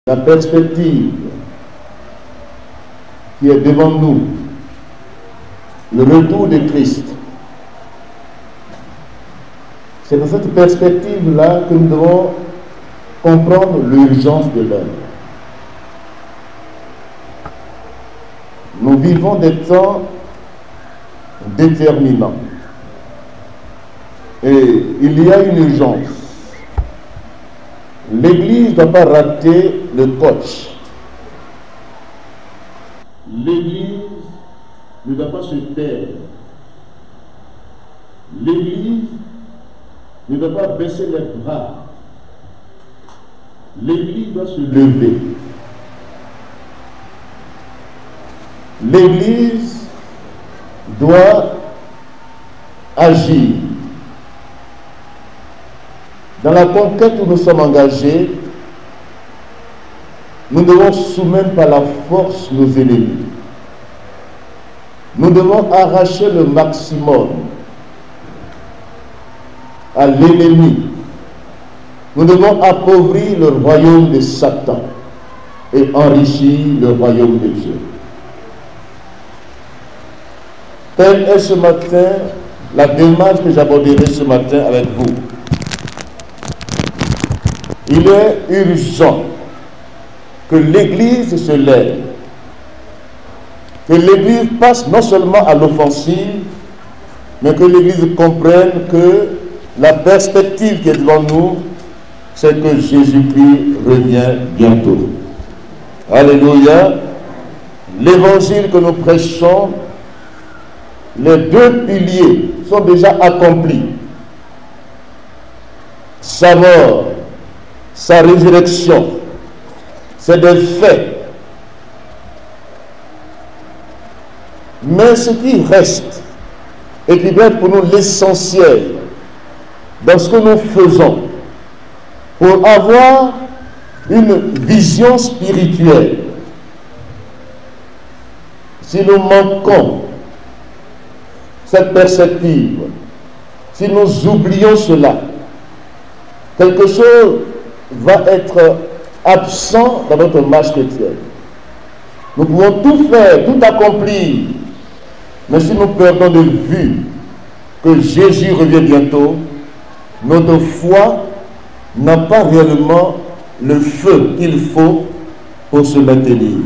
La perspective qui est devant nous, le retour de Christ, c'est dans cette perspective-là que nous devons comprendre l'urgence de l'heure. Nous vivons des temps déterminants. Et il y a une urgence. L'Église ne doit pas rater le coach. L'Église ne doit pas se taire. L'Église ne doit pas baisser les bras. L'Église doit se lever. L'Église doit agir. Dans la conquête où nous sommes engagés, nous devons soumettre par la force nos ennemis. Nous devons arracher le maximum à l'ennemi. Nous devons appauvrir le royaume de Satan et enrichir le royaume de Dieu. Telle est ce matin la démarche que j'aborderai ce matin avec vous. Il est urgent que l'Église se lève, que l'Église passe non seulement à l'offensive, mais que l'Église comprenne que la perspective qui est devant nous, c'est que Jésus-Christ revient bientôt. Alléluia. L'évangile que nous prêchons, les deux piliers sont déjà accomplis. Sa mort, sa résurrection, c'est des faits. Mais ce qui reste, et qui doit être pour nous l'essentiel dans ce que nous faisons, pour avoir une vision spirituelle, si nous manquons cette perspective, si nous oublions cela, quelque chose va être absent dans notre marche chrétienne. Nous pouvons tout faire, tout accomplir, mais si nous perdons de vue que Jésus revient bientôt, notre foi n'a pas réellement le feu qu'il faut pour se maintenir.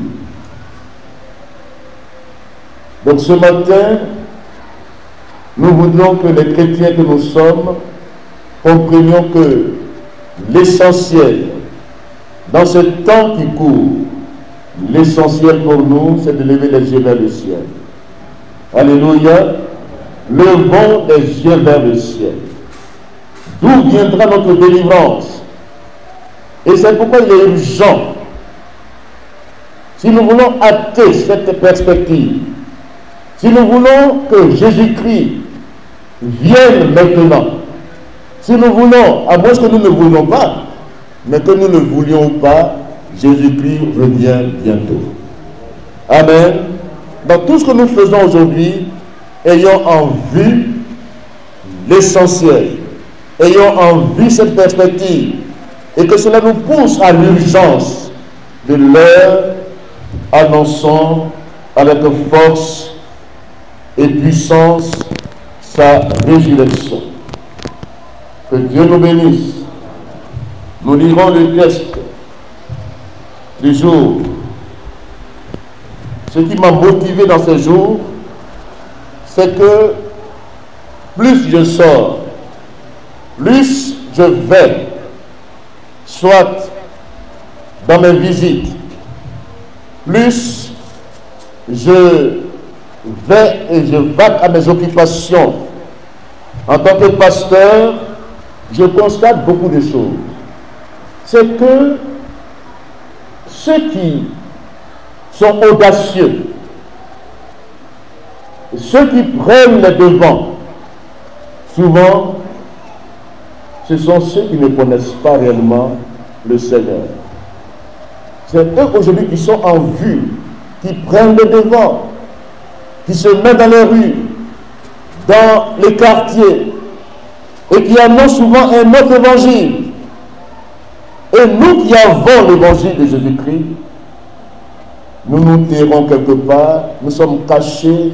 Donc ce matin, nous voudrions que les chrétiens que nous sommes comprenions que l'essentiel, dans ce temps qui court, l'essentiel pour nous, c'est de lever les yeux vers le ciel. Alléluia. Levons les yeux vers le ciel. D'où viendra notre délivrance? Et c'est pourquoi il est urgent. Si nous voulons hâter cette perspective, si nous voulons que Jésus-Christ vienne maintenant, si nous voulons, à moins que nous ne voulions pas, mais que nous ne voulions pas, Jésus-Christ revient bientôt. Amen. Dans tout ce que nous faisons aujourd'hui, ayons en vue l'essentiel, ayons en vue cette perspective, et que cela nous pousse à l'urgence de l'heure, annonçant avec force et puissance sa résurrection. Que Dieu nous bénisse. Nous lirons le texte du jour. Ce qui m'a motivé dans ce jour, c'est que plus je sors, plus je vais, soit dans mes visites, plus je vais et je vaque à mes occupations. En tant que pasteur, je constate beaucoup de choses. C'est que ceux qui sont audacieux, ceux qui prennent les devants, souvent, ce sont ceux qui ne connaissent pas réellement le Seigneur. C'est eux aujourd'hui qui sont en vue, qui prennent le devant, qui se mettent dans les rues, dans les quartiers, et qui annoncent souvent un autre évangile. Et nous qui avons l'évangile de Jésus-Christ, nous nous tairons quelque part, nous sommes cachés,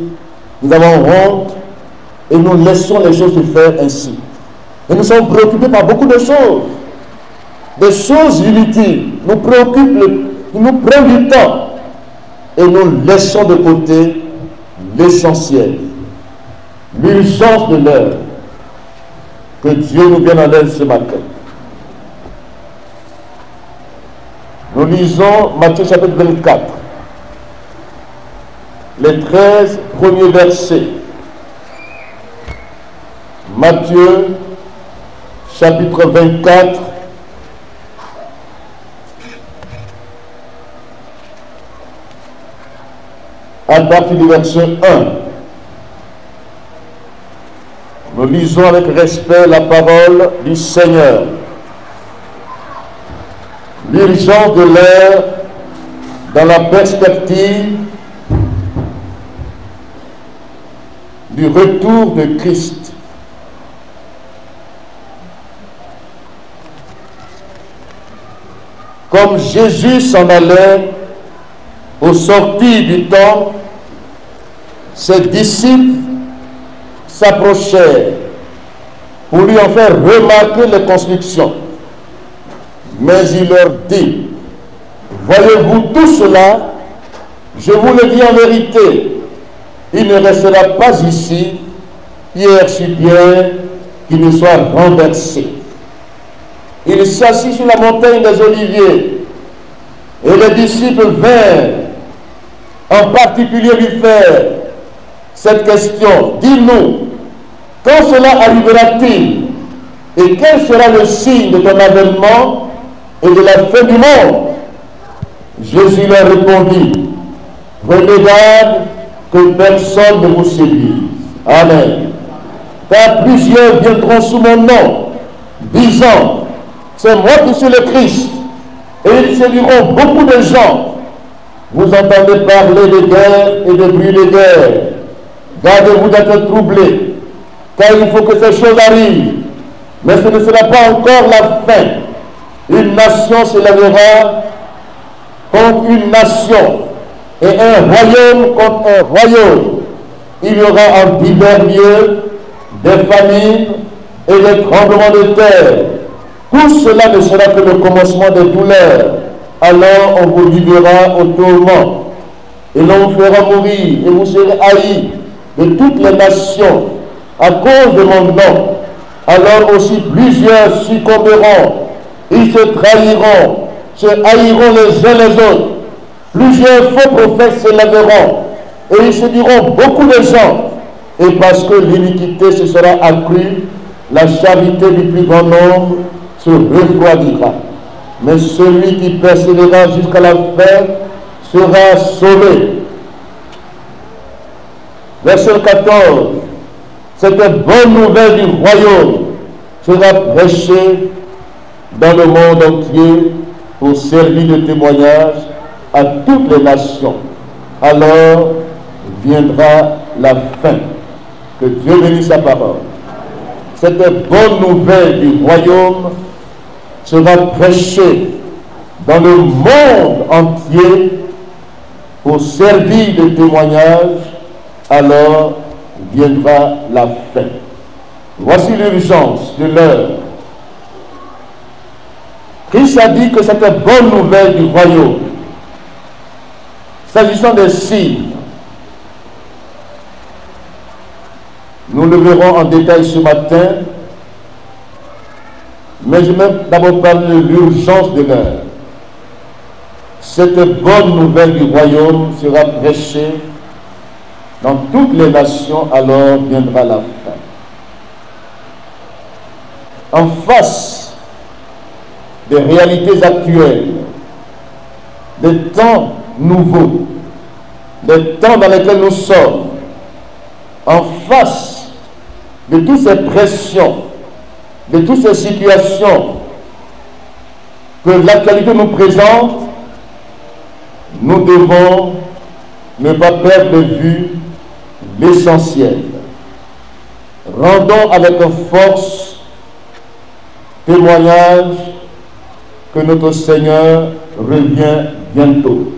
nous avons honte, et nous laissons les choses se faire ainsi. Et nous sommes préoccupés par beaucoup de choses. Des choses inutiles nous préoccupent, nous prennent du temps, et nous laissons de côté l'essentiel, l'urgence de l'heure. Que Dieu nous vienne en aide ce matin. Nous lisons Matthieu chapitre 24, les 13 premiers versets. Matthieu chapitre 24, à partir du verset 1. Nous lisons avec respect la parole du Seigneur. L'urgence de l'heure dans la perspective du retour de Christ. Comme Jésus s'en allait au sortir du temple, ses disciples s'approchèrent pour lui en faire remarquer les constructions. Mais il leur dit, voyez-vous tout cela? Je vous le dis en vérité, il ne restera pas ici, pierre sur pierre, qui ne soit renversé. Il s'assit sur la montagne des Oliviers, et les disciples vinrent en particulier lui faire cette question. Dis-nous, quand cela arrivera-t-il? Et quel sera le signe de ton avènement et de la fin du monde? Jésus leur répondit, prenez garde que personne ne vous séduise. Amen. Car plusieurs viendront sous mon nom, disant, c'est moi qui suis le Christ. Et ils séduiront beaucoup de gens. Vous entendez parler de guerre et de bruit de guerre. Gardez-vous d'être troublés, car il faut que ces choses arrivent. Mais ce ne sera pas encore la fin. Une nation s'élèvera contre une nation, et un royaume contre un royaume. Il y aura en divers lieux des famines et des tremblements de terre. Tout cela ne sera que le commencement des douleurs. Alors on vous livrera au tourment, et l'on vous fera mourir, et vous serez haïs de toutes les nations à cause de mon nom. Alors aussi plusieurs succomberont, ils se trahiront, se haïront les uns les autres. Plusieurs faux prophètes s'élèveront, et ils séduiront beaucoup de gens. Et parce que l'iniquité se sera accrue, la charité du plus grand nombre se refroidira. Mais celui qui persévérera jusqu'à la fin sera sauvé. Verset 14. Cette bonne nouvelle du royaume sera prêchée dans le monde entier pour servir de témoignage à toutes les nations. Alors viendra la fin. Que Dieu bénisse sa parole. Cette bonne nouvelle du royaume sera prêchée dans le monde entier pour servir de témoignage. Alors viendra la fin. Voici l'urgence de l'heure. Christ a dit que cette bonne nouvelle du royaume, s'agissant des signes, nous le verrons en détail ce matin, mais je vais d'abord parler de l'urgence de l'heure. Cette bonne nouvelle du royaume sera prêchée dans toutes les nations, alors viendra la fin. En face des réalités actuelles, des temps nouveaux, des temps dans lesquels nous sommes, en face de toutes ces pressions, de toutes ces situations que l'actualité nous présente, nous devons ne pas perdre de vue l'essentiel. Rendons avec force témoignage que notre Seigneur revient bientôt.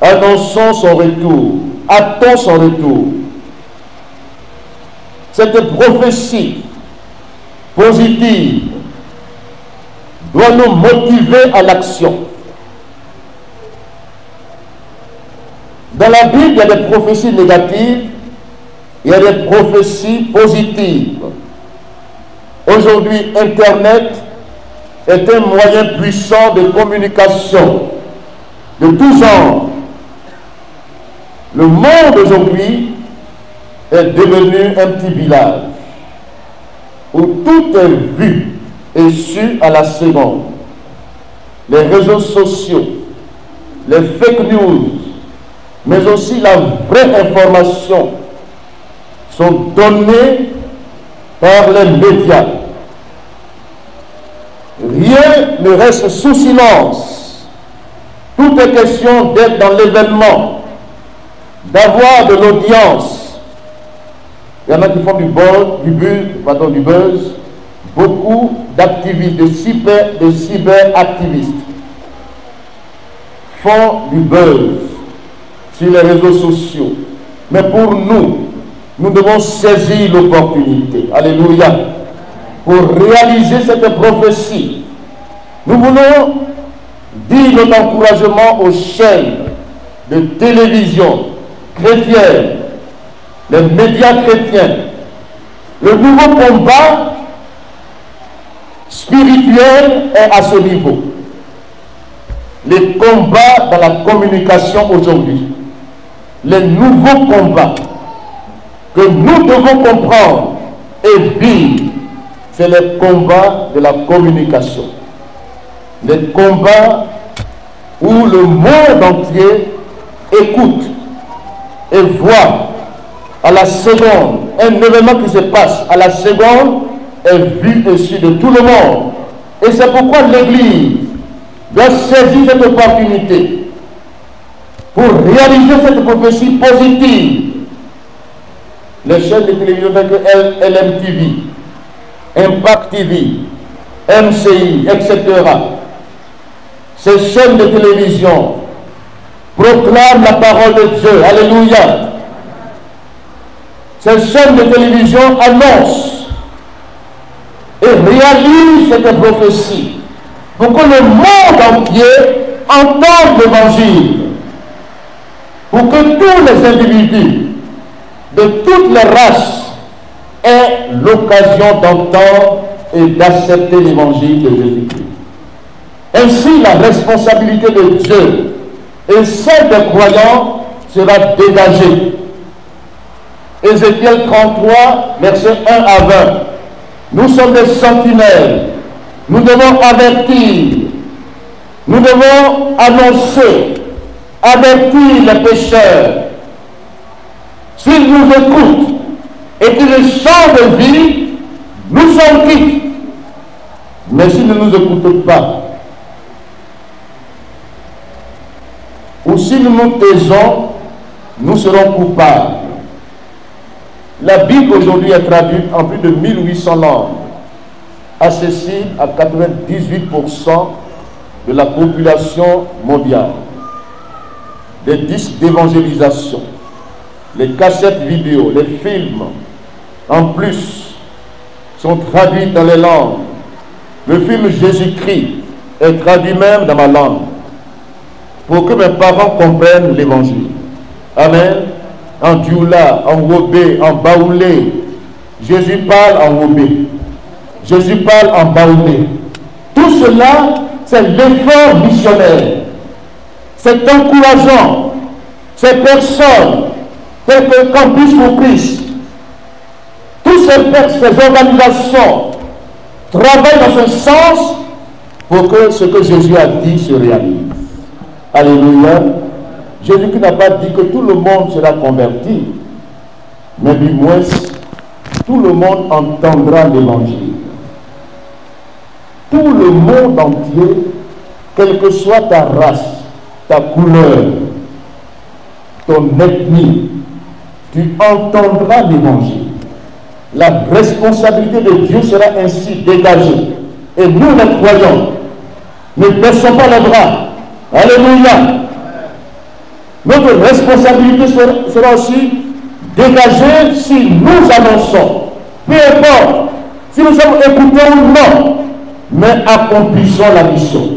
Annonçons son retour, attends son retour. Cette prophétie positive doit nous motiver à l'action. Dans la Bible, il y a des prophéties négatives, il y a des prophéties positives. Aujourd'hui, Internet est un moyen puissant de communication de tout genre. Le monde aujourd'hui est devenu un petit village où tout est vu et su à la seconde. Les réseaux sociaux, les fake news, mais aussi la vraie information sont données par les médias. Rien ne reste sous silence. Tout est question d'être dans l'événement, d'avoir de l'audience. Il y en a qui font du buzz, beaucoup d'activistes, de cyberactivistes font du buzz sur les réseaux sociaux. Mais pour nous, nous devons saisir l'opportunité. Alléluia. Pour réaliser cette prophétie, nous voulons dire notre encouragement aux chaînes de télévision chrétiennes, les médias chrétiens. Le nouveau combat spirituel est à ce niveau. Les combats dans la communication aujourd'hui, les nouveaux combats que nous devons comprendre et vivre, c'est les combats de la communication. Les combats où le monde entier écoute et voit à la seconde. Un événement qui se passe à la seconde est vu et su de tout le monde. Et c'est pourquoi l'Église doit saisir cette opportunité pour réaliser cette prophétie positive. Les chaînes de télévision telles que LMTV, Impact TV, MCI, etc. Ces chaînes de télévision proclament la parole de Dieu. Alléluia. Ces chaînes de télévision annoncent et réalisent cette prophétie pour que le monde entier entende l'évangile, pour que tous les individus de toutes les races aient l'occasion d'entendre et d'accepter l'évangile de Jésus-Christ. Ainsi, la responsabilité de Dieu et celle des croyants sera dégagée. Ézéchiel 33, versets 1 à 20. Nous sommes des sentinelles. Nous devons avertir. Nous devons annoncer, avertir les pécheurs. S'ils nous écoutent et qu'ils changent de vie, nous sommes quittes. Mais s'ils ne nous écoutent pas, ou si nous nous taisons, nous serons coupables. La Bible aujourd'hui est traduite en plus de 1800 langues, accessible à 98% de la population mondiale. Les disques d'évangélisation, les cassettes vidéo, les films, en plus, sont traduits dans les langues. Le film Jésus-Christ est traduit même dans ma langue, pour que mes parents comprennent l'évangile. Amen. En dioula, en wobé, en baoulé. Jésus parle en wobé. Jésus parle en baoulé. Tout cela, c'est l'effort missionnaire. C'est encourageant. Ces personnes, telles que Campus pour Christ, toutes ces organisations travaillent dans ce sens pour que ce que Jésus a dit se réalise. Alléluia. Jésus-Christ n'a pas dit que tout le monde sera converti, mais du moins, tout le monde entendra l'évangile. Tout le monde entier, quelle que soit ta race, ta couleur, ton ethnie, tu entendras l'évangile. La responsabilité de Dieu sera ainsi dégagée. Et nous, les croyants, ne baissons pas les bras. Alléluia. Notre responsabilité sera aussi dégagée si nous annonçons. Peu importe si nous sommes écoutés ou non, mais accomplissons la mission.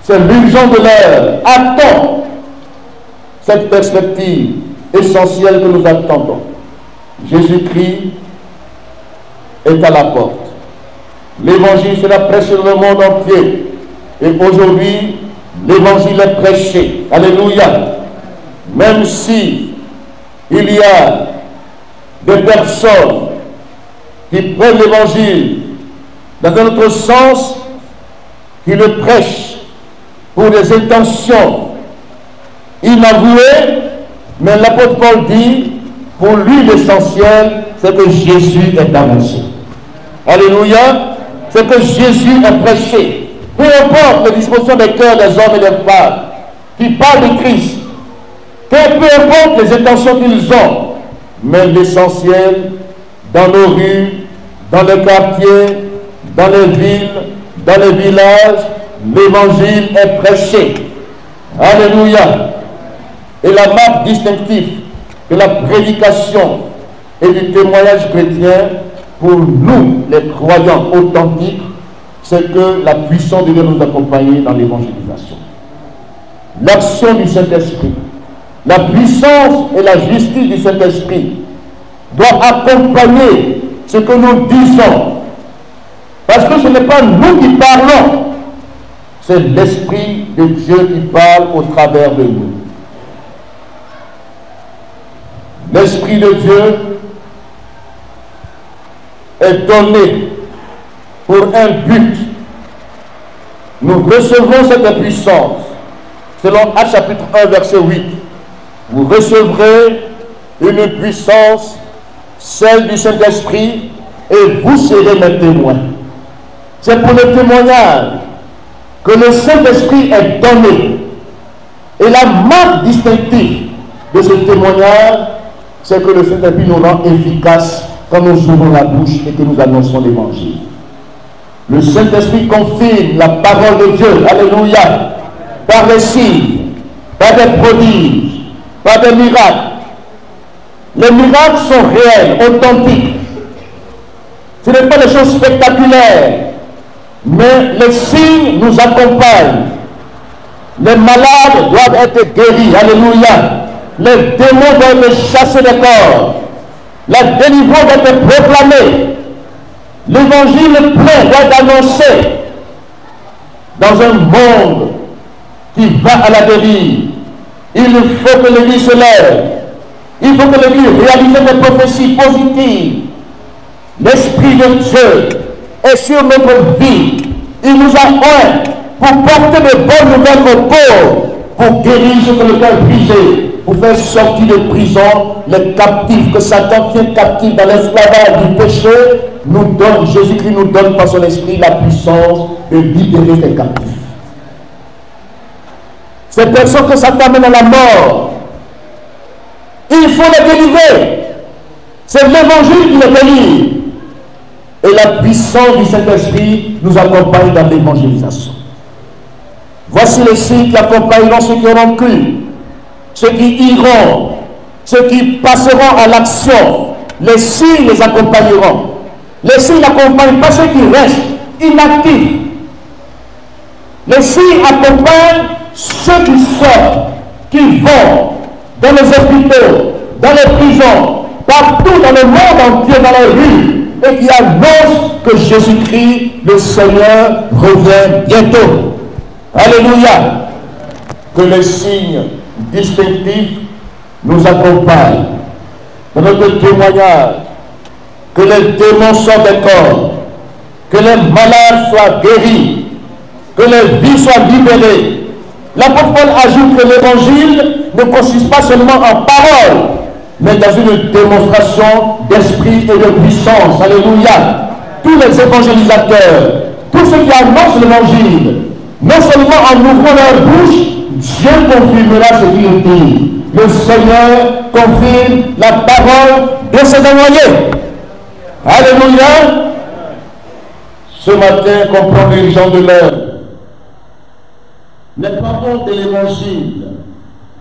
C'est l'urgence de l'heure. Attends cette perspective essentielle que nous attendons. Jésus-Christ est à la porte. L'évangile sera prêché dans le monde entier. Et aujourd'hui, l'évangile est prêché. Alléluia. Même si il y a des personnes qui prennent l'évangile dans un autre sens, qui le prêchent pour des intentions inavouées, mais l'apôtre Paul dit, pour lui l'essentiel, c'est que Jésus est annoncé. Alléluia. C'est que Jésus est prêché. Peu importe les dispositions des cœurs des hommes et des femmes qui parlent de Christ, peu importe les intentions qu'ils ont, mais l'essentiel, dans nos rues, dans les quartiers, dans les villes, dans les villages, l'évangile est prêché. Alléluia. Et la marque distinctive de la prédication et du témoignage chrétien, pour nous, les croyants authentiques, c'est que la puissance de Dieu nous accompagne dans l'évangélisation. L'action du Saint-Esprit, la puissance et la justice du Saint-Esprit doit accompagner ce que nous disons. Parce que ce n'est pas nous qui parlons, c'est l'Esprit de Dieu qui parle au travers de nous. L'Esprit de Dieu est donné pour un but. Nous recevons cette puissance. Selon Actes chapitre 1, verset 8. Vous recevrez une puissance, celle du Saint-Esprit, et vous serez mes témoins. C'est pour le témoignage que le Saint-Esprit est donné. Et la marque distinctive de ce témoignage, c'est que le Saint-Esprit nous rend efficaces quand nous ouvrons la bouche et que nous annonçons l'Évangile. Le Saint-Esprit confirme la parole de Dieu, alléluia, par les signes, par des prodiges, par des miracles. Les miracles sont réels, authentiques. Ce n'est pas des choses spectaculaires, mais les signes nous accompagnent. Les malades doivent être guéris, alléluia. Les démons doivent être chassés des corps. La délivrance doit être proclamée. L'évangile plein doit être annoncé dans un monde qui va à la dérive. Il faut que l'Église se lève. Il faut que l'Église réalise des prophéties positives. L'Esprit de Dieu est sur notre vie. Il nous a oint pour porter de bonnes nouvelles aux pauvres, pour guérir ceux que le cœur brisé, pour faire sortir de prison les captifs que Satan tient captifs dans l'esclavage du péché. Nous donne, Jésus-Christ nous donne par son esprit la puissance de libérer les captifs. Ces personnes que Satan mène à la mort, il faut les délivrer. C'est l'évangile qui les délivre. Et la puissance du Saint-Esprit nous accompagne dans l'évangélisation. Voici les signes qui accompagneront ceux qui auront cru, ceux qui iront, ceux qui passeront à l'action. Les signes les accompagneront. Les signes n'accompagnent pas ceux qui restent inactifs. Les signes accompagnent ceux qui sortent, qui vont dans les hôpitaux, dans les prisons, partout dans le monde entier, dans les rues, et qui annoncent que Jésus-Christ, le Seigneur, revient bientôt. Alléluia. Que les signes distinctifs nous accompagnent dans notre témoignage. Que les démons sortent des corps, que les malades soient guéris, que les vies soient libérées. L'apôtre Paul ajoute que l'évangile ne consiste pas seulement en paroles, mais dans une démonstration d'esprit et de puissance. Alléluia. Tous les évangélisateurs, tous ceux qui annoncent l'évangile, non seulement en ouvrant leur bouche, Dieu confirmera ce qu'il dit. Le Seigneur confirme la parole de ses envoyés. Alléluia. Ce matin, comprendre les gens de l'heure. N'est pas honte de l'évangile.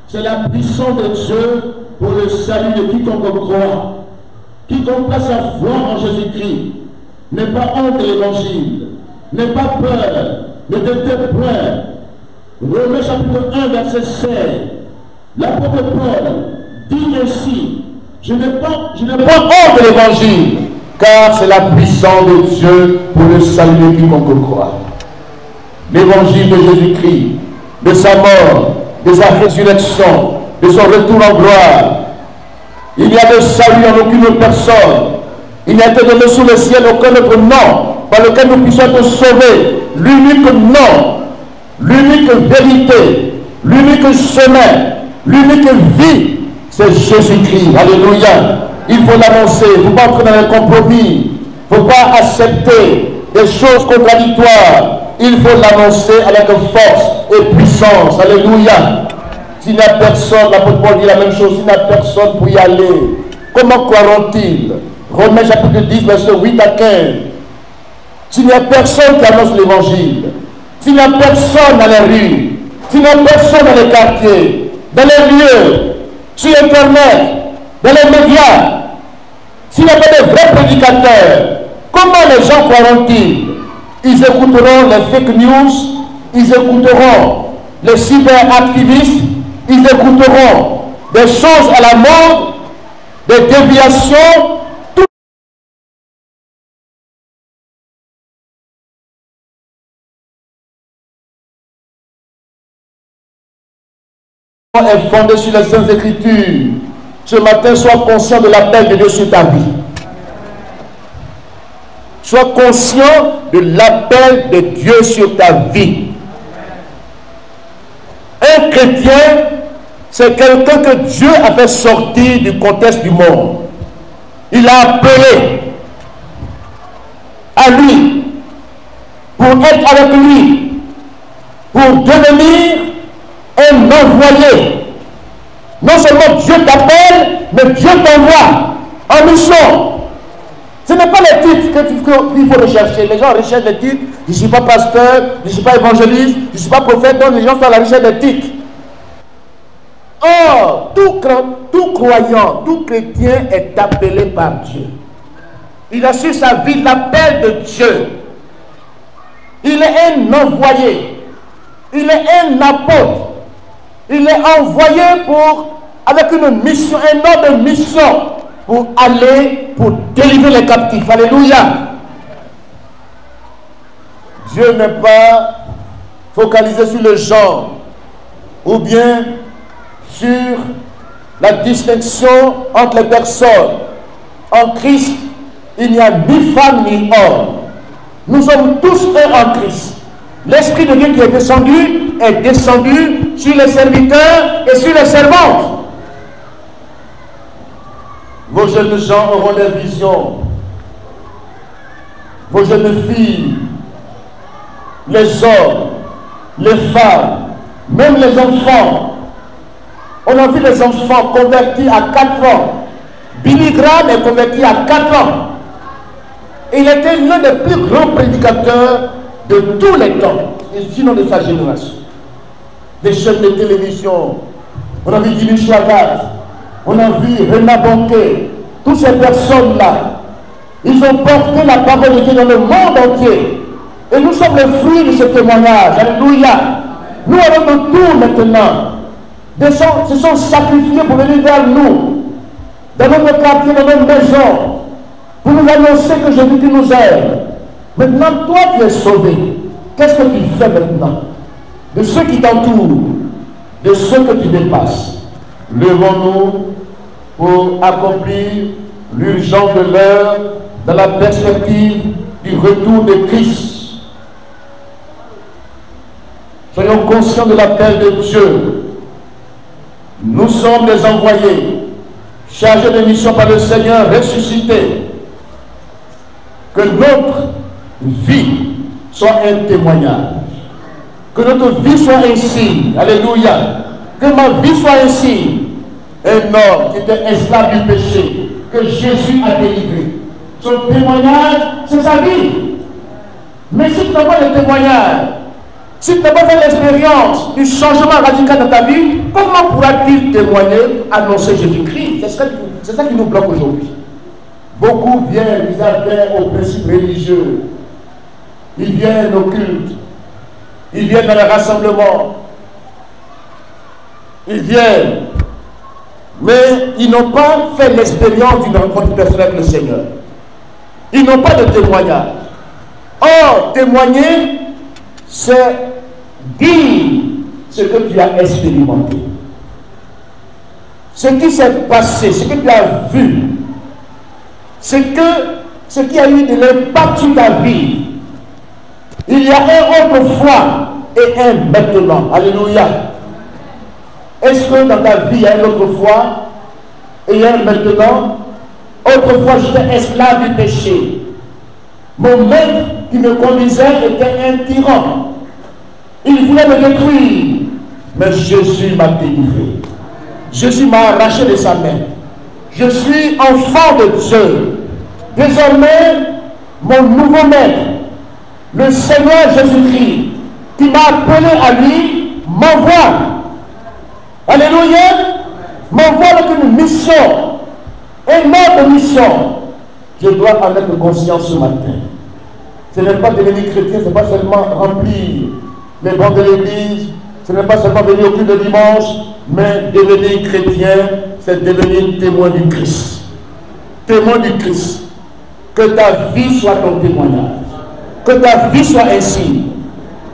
C'est la puissance de Dieu pour le salut de quiconque croit. Quiconque place sa foi en Jésus-Christ. N'est pas honte de l'évangile. N'aie pas peur. Ne te tais point. Romains chapitre 1, verset 16. L'apôtre Paul dit ainsi: je n'ai pas honte de l'évangile, car c'est la puissance de Dieu pour le salut de quiconque croit. L'évangile de Jésus-Christ, de sa mort, de sa résurrection, de son retour en gloire. Il n'y a de salut en aucune personne. Il n'y a été donné sous le ciel aucun autre nom par lequel nous puissions être sauvés. L'unique nom, l'unique vérité, l'unique chemin, l'unique vie, c'est Jésus-Christ. Alléluia. Il faut l'annoncer. Il ne faut pas entrer dans un compromis. Il ne faut pas accepter des choses contradictoires. Il faut l'annoncer avec force et puissance. Alléluia. S'il n'y a personne, l'apôtre Paul dit la même chose, s'il n'y a personne pour y aller, comment croiront-ils? Romains chapitre 10, verset 8 à 15. S'il n'y a personne qui annonce l'évangile, s'il n'y a personne dans les rues, s'il n'y a personne dans les quartiers, dans les lieux, sur Internet, dans les médias, s'il n'y a pas de vrais prédicateurs, comment les gens croiront-ils? Ils écouteront les fake news, ils écouteront les cyberactivistes, ils écouteront des choses à la mode, des déviations, tout est fondé sur les Saintes Écritures. Ce matin, sois conscient de l'appel de Dieu sur ta vie. Sois conscient de l'appel de Dieu sur ta vie. Un chrétien, c'est quelqu'un que Dieu a fait sortir du contexte du monde. Il a appelé à lui pour être avec lui, pour devenir un envoyé. Non seulement Dieu t'appelle, mais Dieu t'envoie en mission. Ce n'est pas les titres qu'il faut rechercher. Les gens recherchent les titres. Je ne suis pas pasteur, je ne suis pas évangéliste, je ne suis pas prophète, donc les gens sont à la recherche des titres. Or, tout croyant, tout chrétien est appelé par Dieu. Il a sur sa vie l'appel de Dieu. Il est un envoyé. Il est un apôtre. Il est envoyé avec une mission, un ordre de mission pour aller, pour délivrer les captifs. Alléluia. Dieu n'est pas focalisé sur le genre ou bien sur la distinction entre les personnes. En Christ, il n'y a ni femme ni homme. Nous sommes tous un en Christ. L'Esprit de Dieu qui est descendu sur les serviteurs et sur les servantes. Vos jeunes gens auront des visions. Vos jeunes filles, les hommes, les femmes, même les enfants. On a vu les enfants convertis à 4 ans. Billy Graham est converti à 4 ans. Il était l'un des plus grands prédicateurs de tous les temps, et sinon de sa génération. Des chaînes de télévision, on a vu Jimmy Swaggart, on a vu Rena Bonke, toutes ces personnes-là, ils ont porté la parole de Dieu dans le monde entier. Et nous sommes les fruits de ce témoignage. Alléluia. Nous avons le tour maintenant. Des gens se sont sacrifiés pour venir vers nous, dans notre quartier, dans notre maison, pour nous annoncer que Jésus nous aime. Maintenant, toi tu es sauvé. Qu'est-ce que tu fais maintenant? De ceux qui t'entourent, de ceux que tu dépasses. Levons-nous pour accomplir l'urgence de l'heure dans la perspective du retour de Christ. Soyons conscients de l'appel de Dieu. Nous sommes des envoyés, chargés de mission par le Seigneur ressuscité. Que notre vie soit un témoignage. Que notre vie soit un signe. Alléluia. Que ma vie soit un signe. Un homme qui était esclave du péché, que Jésus a délivré. Son témoignage, c'est sa vie. Mais si tu n'as pas de témoignage, si tu n'as pas fait l'expérience du changement radical dans ta vie, comment pourra-t-il témoigner, annoncer Jésus-Christ? C'est ça qui nous bloque aujourd'hui. Beaucoup viennent, ils adhèrent aux principes religieux. Ils viennent au culte. Ils viennent dans les rassemblements. Ils viennent. Mais ils n'ont pas fait l'expérience d'une rencontre personnelle avec le Seigneur. Ils n'ont pas de témoignage. Or, témoigner, c'est dire ce que tu as expérimenté. Ce qui s'est passé, ce que tu as vu. Ce qui a eu de l'impact sur ta vie. Il y a un autrefois et un maintenant. Alléluia. Est-ce que dans ta vie il y a un autrefois et un maintenant? Autrefois j'étais esclave du péché. Mon maître qui me conduisait était un tyran. Il voulait me détruire. Mais Jésus m'a délivré. Jésus m'a arraché de sa main. Je suis enfant de Dieu. Désormais, mon nouveau maître, le Seigneur Jésus-Christ, qui m'a appelé à lui, m'envoie. Alléluia. M'envoie avec une mission. Une autre mission. Je dois en être conscient ce matin. Ce n'est pas devenir chrétien, ce n'est pas seulement remplir les bancs de l'église, ce n'est pas seulement venir au culte de dimanche, mais devenir chrétien, c'est devenir témoin du Christ. Témoin du Christ. Que ta vie soit ton témoignage. Que ta vie soit ainsi.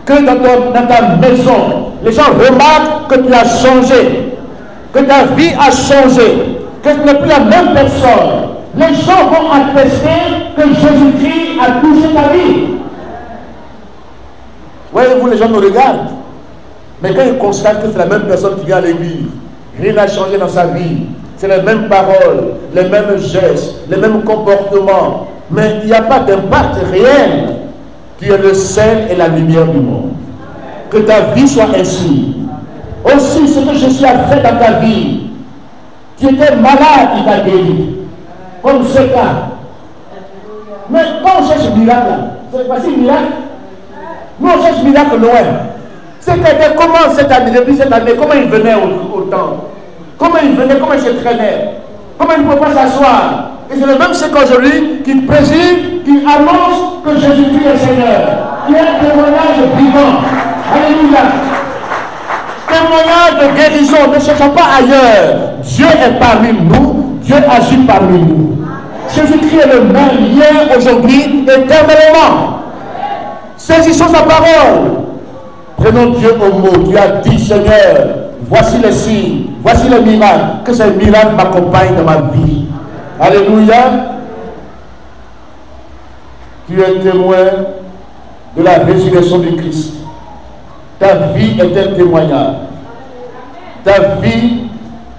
Que dans ta maison, les gens remarquent que tu as changé. Que ta vie a changé. Que tu n'es plus la même personne. Les gens vont attester que Jésus-Christ a touché ta vie. Voyez-vous, les gens nous regardent. Mais quand ils constatent que c'est la même personne qui vient à l'église, rien n'a changé dans sa vie. C'est les mêmes paroles, les mêmes gestes, les mêmes comportements. Mais il n'y a pas d'impact réel qui est le sel et la lumière du monde. Que ta vie soit ainsi. Aussi, ce que Jésus a fait dans ta vie. Tu étais malade, il t'a guéri. Comme ce cas. Mais quand on cherche miracle, c'est pas si miracle. Nous on cherche miracle loin. C'est-à-dire comment cette année, depuis cette année, comment il venait au temple? Comment il venait, comment il se traînait? Comment il ne pouvait pas s'asseoir? Et c'est le même c'est qu'aujourd'hui qui préside, qui annonce que Jésus-Christ est Seigneur. Il y a un témoignage vivant. Alléluia. Témoignage de guérison. Ne cherchons pas ailleurs. Dieu est parmi nous. Dieu agit parmi nous. Jésus-Christ est le même hier, aujourd'hui, éternellement. Saisissons sa parole. Prenons Dieu au mot. Tu as dit, Seigneur, voici les signes, voici les miracles. Que ces miracles m'accompagnent dans ma vie. Alléluia. Tu es témoin de la résurrection du Christ. Ta vie est un témoignage. Ta vie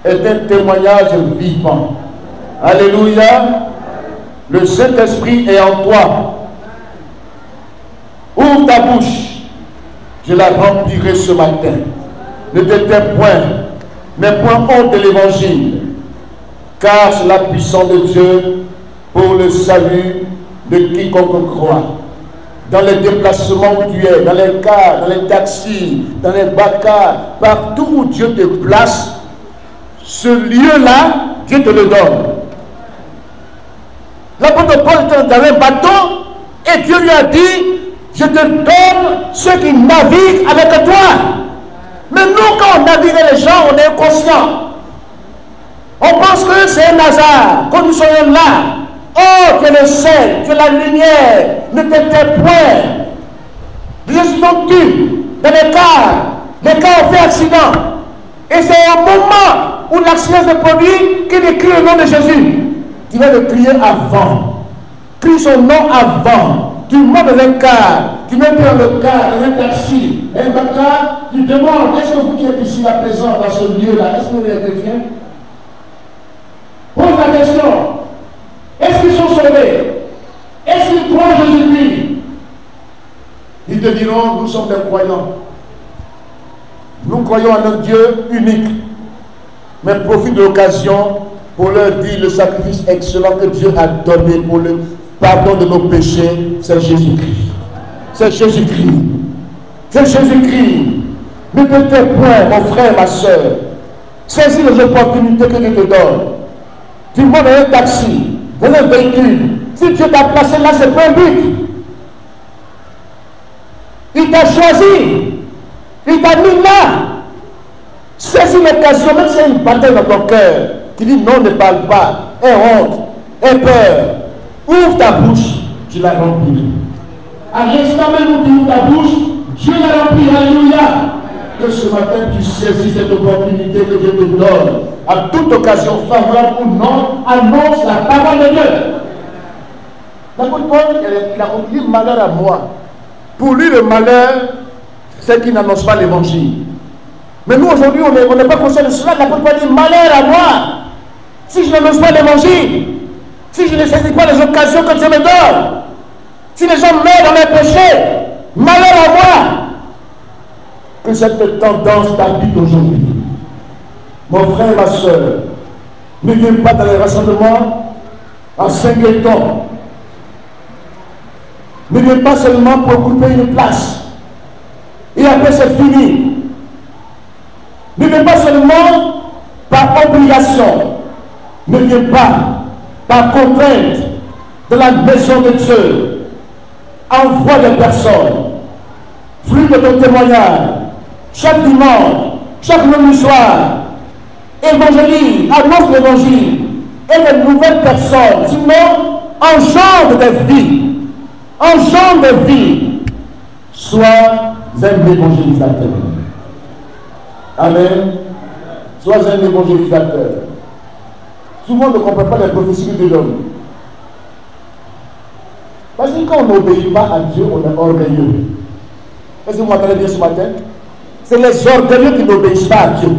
est un témoignage vivant. Alléluia. Le Saint-Esprit est en toi. Ouvre ta bouche. Je la remplirai ce matin. Ne te tais point. N'aie point honte de l'évangile. Car c'est la puissance de Dieu pour le salut de quiconque croit. Dans les déplacements où tu es, dans les cars, dans les taxis, dans les bacars, partout où Dieu te place, ce lieu-là, Dieu te le donne. L'apôtre Paul était dans un bateau et Dieu lui a dit, je te donne ceux qui naviguent avec toi. Mais nous, quand on navigue les gens, on est inconscient. On pense que c'est un hasard, que nous soyons là. Oh, tu es le sel, tu es la lumière, ne te tais point. Jésus t'ont tué dans les cars ont fait accident. Et c'est au moment où l'accident se produit qu'il écrit le nom de Jésus. Tu vas le crier avant. Crie son nom avant. Tu montes dans un car, tu mets dans le car, dans un taxi, un car, tu demandes, est-ce que vous qui êtes ici à présent dans ce lieu-là, est-ce que vous êtes chrétien? Pose la question. Est-ce qu'ils sont sauvés? Est-ce qu'ils croient en Jésus-Christ? Ils te diront, nous sommes des croyants. Nous croyons en un Dieu unique. Mais profite de l'occasion pour leur dire le sacrifice excellent que Dieu a donné pour le pardon de nos péchés, c'est Jésus-Christ. c'est Jésus-Christ. C'est Jésus-Christ. Ne te tais point, mon frère, ma soeur. Saisis les opportunités que Dieu te donne. Tu montes dans un taxi, dans un véhicule. Si Dieu t'a placé là, c'est pas un but. Il t'a choisi. Il t'a mis là. Saisis l'occasion, même si c'est une bataille dans ton cœur. Tu dis non, ne parle pas. Aie honte, aie peur. Ouvre ta bouche, tu l'as remplie. À l'instant même où tu ouvres ta bouche, Dieu l'a remplie. Alléluia. Que ce matin tu saisis cette opportunité que Dieu te donne. À toute occasion, favorable ou non, annonce la parole de Dieu. L'apôtre Paul, il a compris malheur à moi. Pour lui, le malheur, c'est qu'il n'annonce pas l'évangile. Mais nous, aujourd'hui, on n'est pas conscient de cela. L'apôtre Paul dit malheur à moi. Si je n'annonce pas l'évangile, si je ne saisis pas les occasions que Dieu me donne, si les gens meurent dans mes péchés, malheur à moi. Que cette tendance t'habite aujourd'hui. Mon frère et ma soeur, ne viens pas dans les rassemblements en singleton. Ne viens pas seulement pour occuper une place. Et après c'est fini. Ne viens pas seulement par obligation. Ne viens pas par contrainte de la maison de Dieu. Envoie des personnes. Flux de ton témoignage. Chaque dimanche, chaque lundi soir. Évangélise, annonce l'évangile. Et les nouvelles personnes. Sinon, engendre des vies. Engendre des vies. Sois un évangélisateur. Amen. Sois un évangélisateur. Souvent, on ne comprend pas les prophéties de l'homme. Parce que quand on n'obéit pas à Dieu, on est orgueilleux. Est-ce que vous m'entendez bien ce matin? C'est les orgueilleux qui n'obéissent pas à Dieu.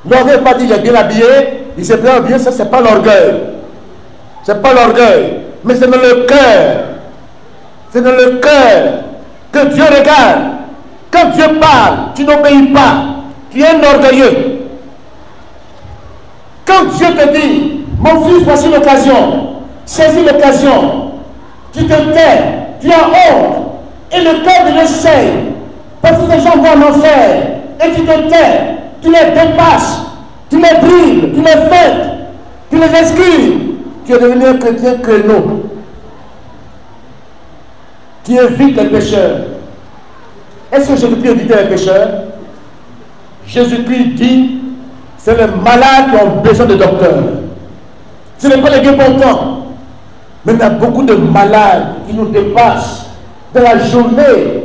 L'orgueil n'est pas dit, il est bien habillé, il s'est bien habillé, ça c'est pas l'orgueil. C'est pas l'orgueil. Mais c'est dans le cœur. C'est dans le cœur que Dieu regarde. Quand Dieu parle, tu n'obéis pas. Tu es un orgueilleux. Quand Dieu te dit, mon fils, voici l'occasion, saisis l'occasion, tu te tais, tu as honte, et le cœur de l'essaye, parce que les gens vont en enfer, et tu te tais, tu les dépasses, tu les brides, tu les fêtes, tu les esquives, tu es devenu un chrétien créneau, qui évite les pécheurs. Est-ce que Jésus-Christ évite les pécheurs? Jésus-Christ dit, c'est les malades qui ont besoin de docteurs. Ce n'est pas les guet-pontants. Mais il y a beaucoup de malades qui nous dépassent de la journée.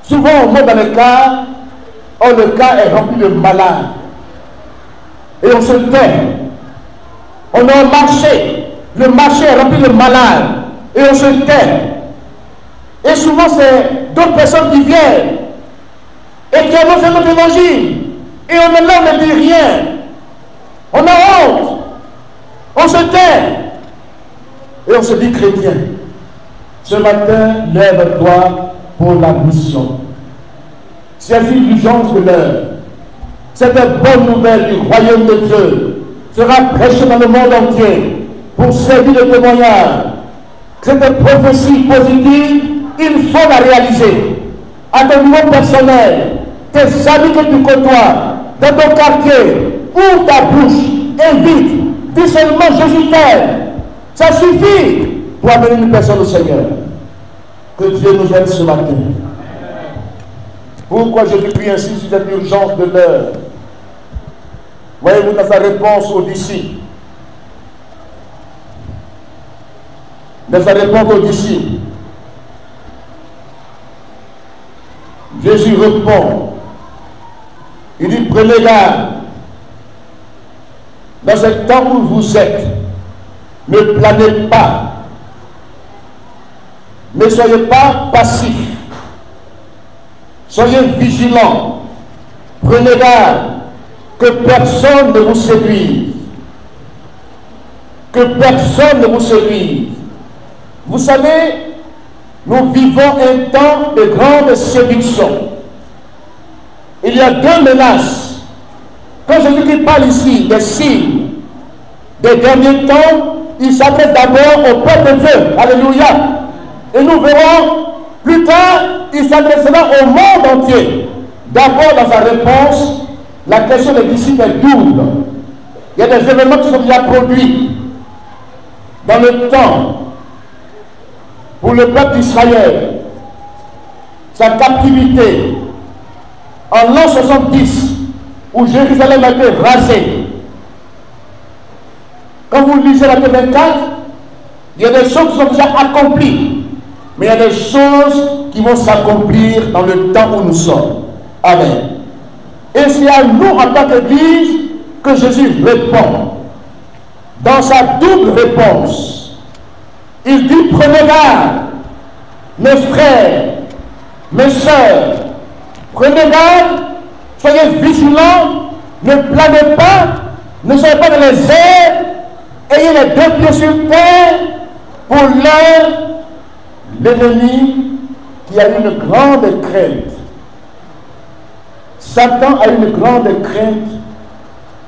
Souvent, on monte dans le car, le car est rempli de malades. Et on se tait. On est au marché. Le marché est rempli de malades. Et on se tait. Et souvent, c'est d'autres personnes qui viennent et qui annoncent notre évangile. Et on est là, on ne dit rien. On a honte. On se tait. Et on se dit chrétien. Ce matin, lève-toi pour la mission. Saisis l'urgence de l'heure. Cette bonne nouvelle du royaume de Dieu sera prêchée dans le monde entier pour servir de témoignage. Cette prophétie positive, il faut la réaliser. À ton niveau personnel, tes amis que tu côtoies, dans ton quartier, ouvre ta bouche, invite, dis seulement Jésus t'aime. Ça suffit pour amener une personne au Seigneur. Que Dieu nous aide ce matin. Pourquoi je prie ainsi sur cette urgence de l'heure? Voyez-vous dans sa réponse aux disciples. Dans sa réponse aux disciples, Jésus répond. Il dit, prenez garde. Dans ce temps où vous êtes, ne planez pas. Ne soyez pas passifs. Soyez vigilants. Prenez garde que personne ne vous séduise. Que personne ne vous séduise. Vous savez, nous vivons un temps de grande séduction. Il y a deux menaces. Quand Jésus-Christ parle ici des signes des derniers temps, il s'adresse d'abord au peuple de Dieu. Alléluia. Et nous verrons plus tard, il s'adressera au monde entier. D'abord, dans sa réponse, la question des disciples est double. Il y a des événements qui sont déjà produits dans le temps pour le peuple d'Israël. Sa captivité en l'an 70, où Jérusalem a été rasée. Quand vous lisez la 24, il y a des choses qui sont déjà accomplies, mais il y a des choses qui vont s'accomplir dans le temps où nous sommes. Amen. Et c'est à nous, en tant qu'Église, que Jésus répond. Dans sa double réponse, il dit: prenez garde, mes frères, mes sœurs, prenez garde, soyez vigilants, ne planez pas, ne soyez pas dans les airs, ayez les deux pieds sur terre, pour l'heure, l'ennemi qui a une grande crainte. Satan a une grande crainte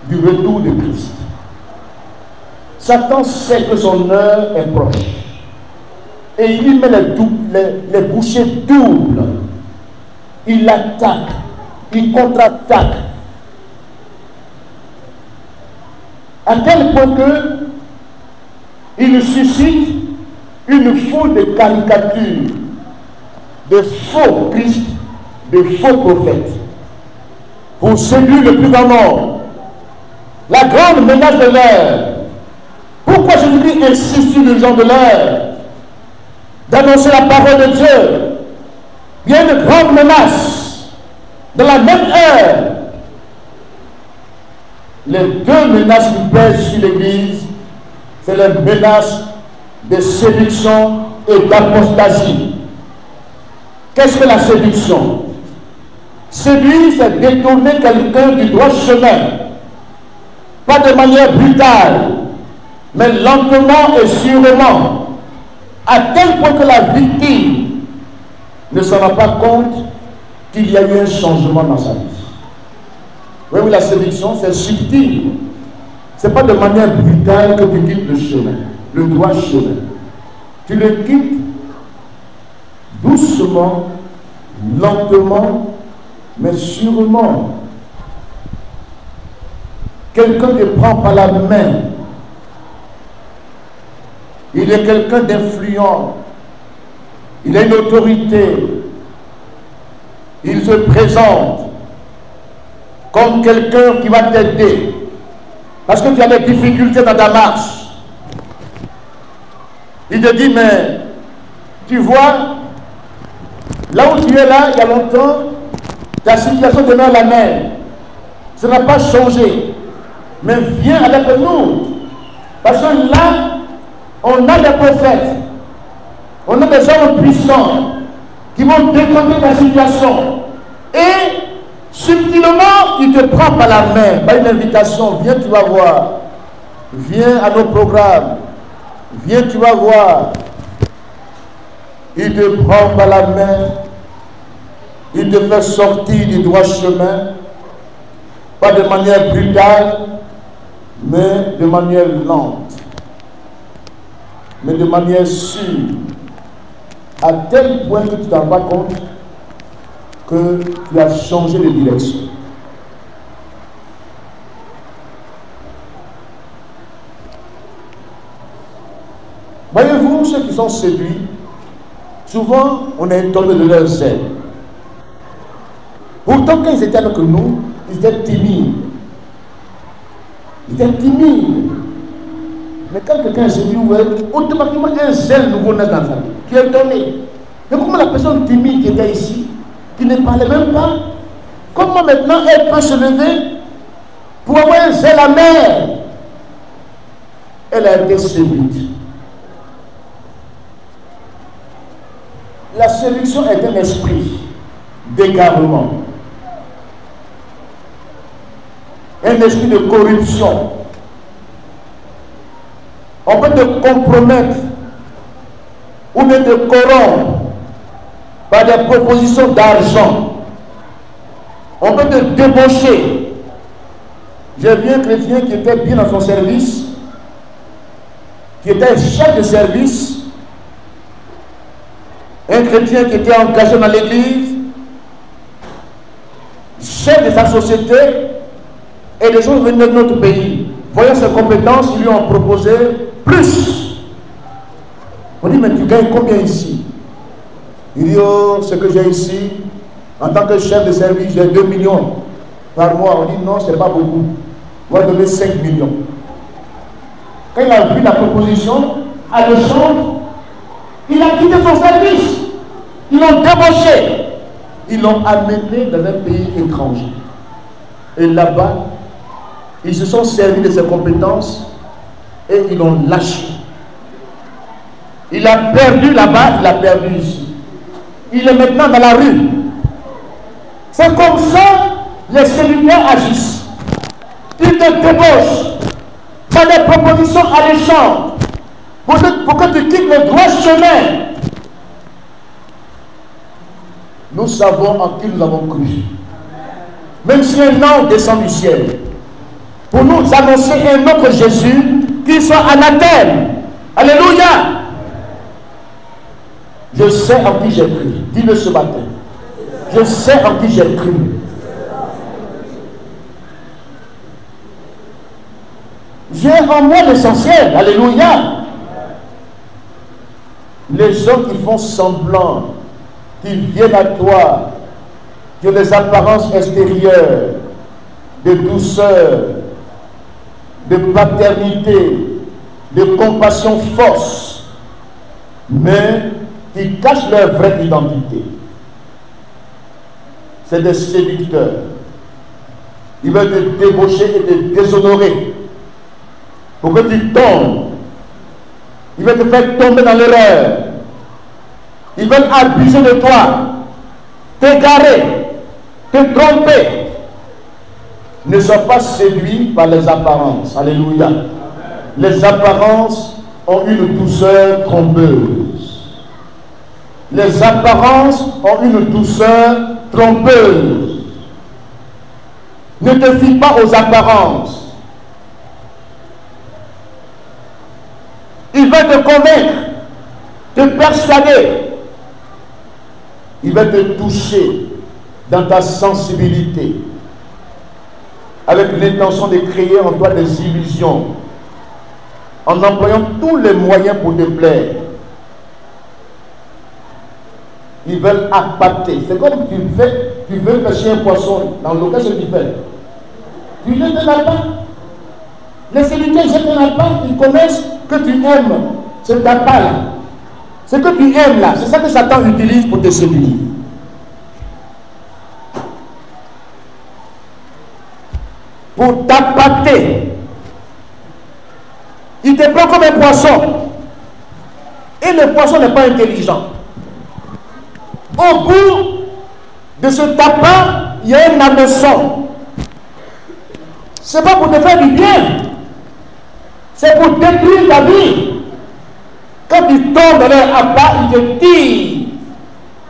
du retour de Christ. Satan sait que son heure est proche. Et il y met les bouchées doubles. Il attaque, il contre-attaque. À tel point que il suscite une foule de caricatures, de faux Christ, de faux prophètes, pour séduire le plus grand nombre. La grande menace de l'heure. Pourquoi Jésus-Christ insiste sur les gens de l'heure d'annoncer la parole de Dieu? Il y a une grande menace. Dans la même heure, les deux menaces qui pèsent sur l'Église, c'est les menaces de séduction et d'apostasie. Qu'est-ce que la séduction? Séduire, c'est détourner quelqu'un du droit chemin. Pas de manière brutale, mais lentement et sûrement, à tel point que la victime ne s'en rend pas compte qu'il y a eu un changement dans sa vie. Oui, la séduction, c'est subtil. Ce n'est pas de manière brutale que tu quittes le chemin, le droit chemin. Tu le quittes doucement, lentement, mais sûrement. Quelqu'un te prend par la main. Il est quelqu'un d'influent. Il a une autorité. Il se présente comme quelqu'un qui va t'aider. Parce que tu as des difficultés dans ta marche. Il te dit, mais tu vois, là où tu es là, il y a longtemps, ta situation demeure la même. Ça n'a pas changé. Mais viens avec nous. Parce que là, on a des prophètes. On a des hommes puissants qui vont décompter ta situation. Et subtilement, il te prend par la main, par une invitation. Viens, tu vas voir. Viens à nos programmes. Viens, tu vas voir. Il te prend par la main. Il te fait sortir du droit chemin. Pas de manière brutale, mais de manière lente. Mais de manière sûre. À tel point que tu ne t'en rends pas compte que tu as changé de direction. Voyez-vous, ceux qui sont séduits, souvent on est étonné de leur zèle. Pourtant, quand ils étaient avec nous, ils étaient timides. Ils étaient timides. Mais quand quelqu'un est séduit, vous voyez, automatiquement un zèle nouveau naît dans sa vie. Tu es étonné. Mais comment la personne timide qui était ici, qui ne parlait même pas, comment maintenant elle peut se lever pour avoir un zèle amer? Elle a été séduite. La séduction est un esprit d'égarement, un esprit de corruption. On peut te compromettre ou bien te corrompre par des propositions d'argent. On peut te débaucher. J'ai vu un chrétien qui était bien dans son service, qui était chef de service, un chrétien qui était engagé dans l'église, chef de sa société, et les gens venaient de notre pays. Voyant ses compétences, ils lui ont proposé plus. On dit, mais tu gagnes combien ici? Il dit, oh, ce que j'ai ici, en tant que chef de service, j'ai 2 millions par mois. On dit, non, ce n'est pas beaucoup. On va donner 5 millions. Quand il a vu la proposition, à l'échange, il a quitté son service. Ils l'ont débauché. Ils l'ont amené dans un pays étranger. Et là-bas, ils se sont servis de ses compétences et ils l'ont lâché. Il a perdu là-bas, il a perdu ici. Il est maintenant dans la rue. C'est comme ça les séminaires agissent. Ils te débauchent. Tu as des propositions alléchantes pour que tu quittes le droit chemin. Nous savons en qui nous avons cru. Même si un ange descend du ciel pour nous annoncer un autre Jésus qui soit anathème. Alléluia. Je sais en qui j'ai cru. Dis-le ce matin. Je sais en qui j'ai cru. J'ai en moi l'essentiel. Alléluia. Les gens qui font semblant, qui viennent à toi, qui ont des apparences extérieures, de douceur, de paternité, de compassion fausse, mais qui cachent leur vraie identité. C'est des séducteurs. Ils veulent te débaucher et te déshonorer pour que tu tombes. Ils veulent te faire tomber dans l'erreur. Ils veulent abuser de toi, t'égarer, te tromper. Ne sois pas séduit par les apparences. Alléluia. Les apparences ont une douceur trompeuse. Les apparences ont une douceur trompeuse. Ne te fie pas aux apparences. Il va te convaincre, te persuader. Il va te toucher dans ta sensibilité avec l'intention de créer en toi des illusions en employant tous les moyens pour te plaire. Ils veulent appâter. C'est comme tu veux pêcher un poisson dans l'eau. Qu'est-ce que tu fais? Tu jettes un appât. Les séducteurs jettent un appât. Ils connaissent que tu aimes cet appât-là. Ce que tu aimes là, c'est ça que Satan utilise pour te séduire. Pour t'appâter. Il te prend comme un poisson. Et le poisson n'est pas intelligent. Au bout de ce tapin, il y a un hameçon. C'est pas pour te faire du bien. C'est pour détruire ta vie. Quand tu tombes dans leur appât, ils te tirent.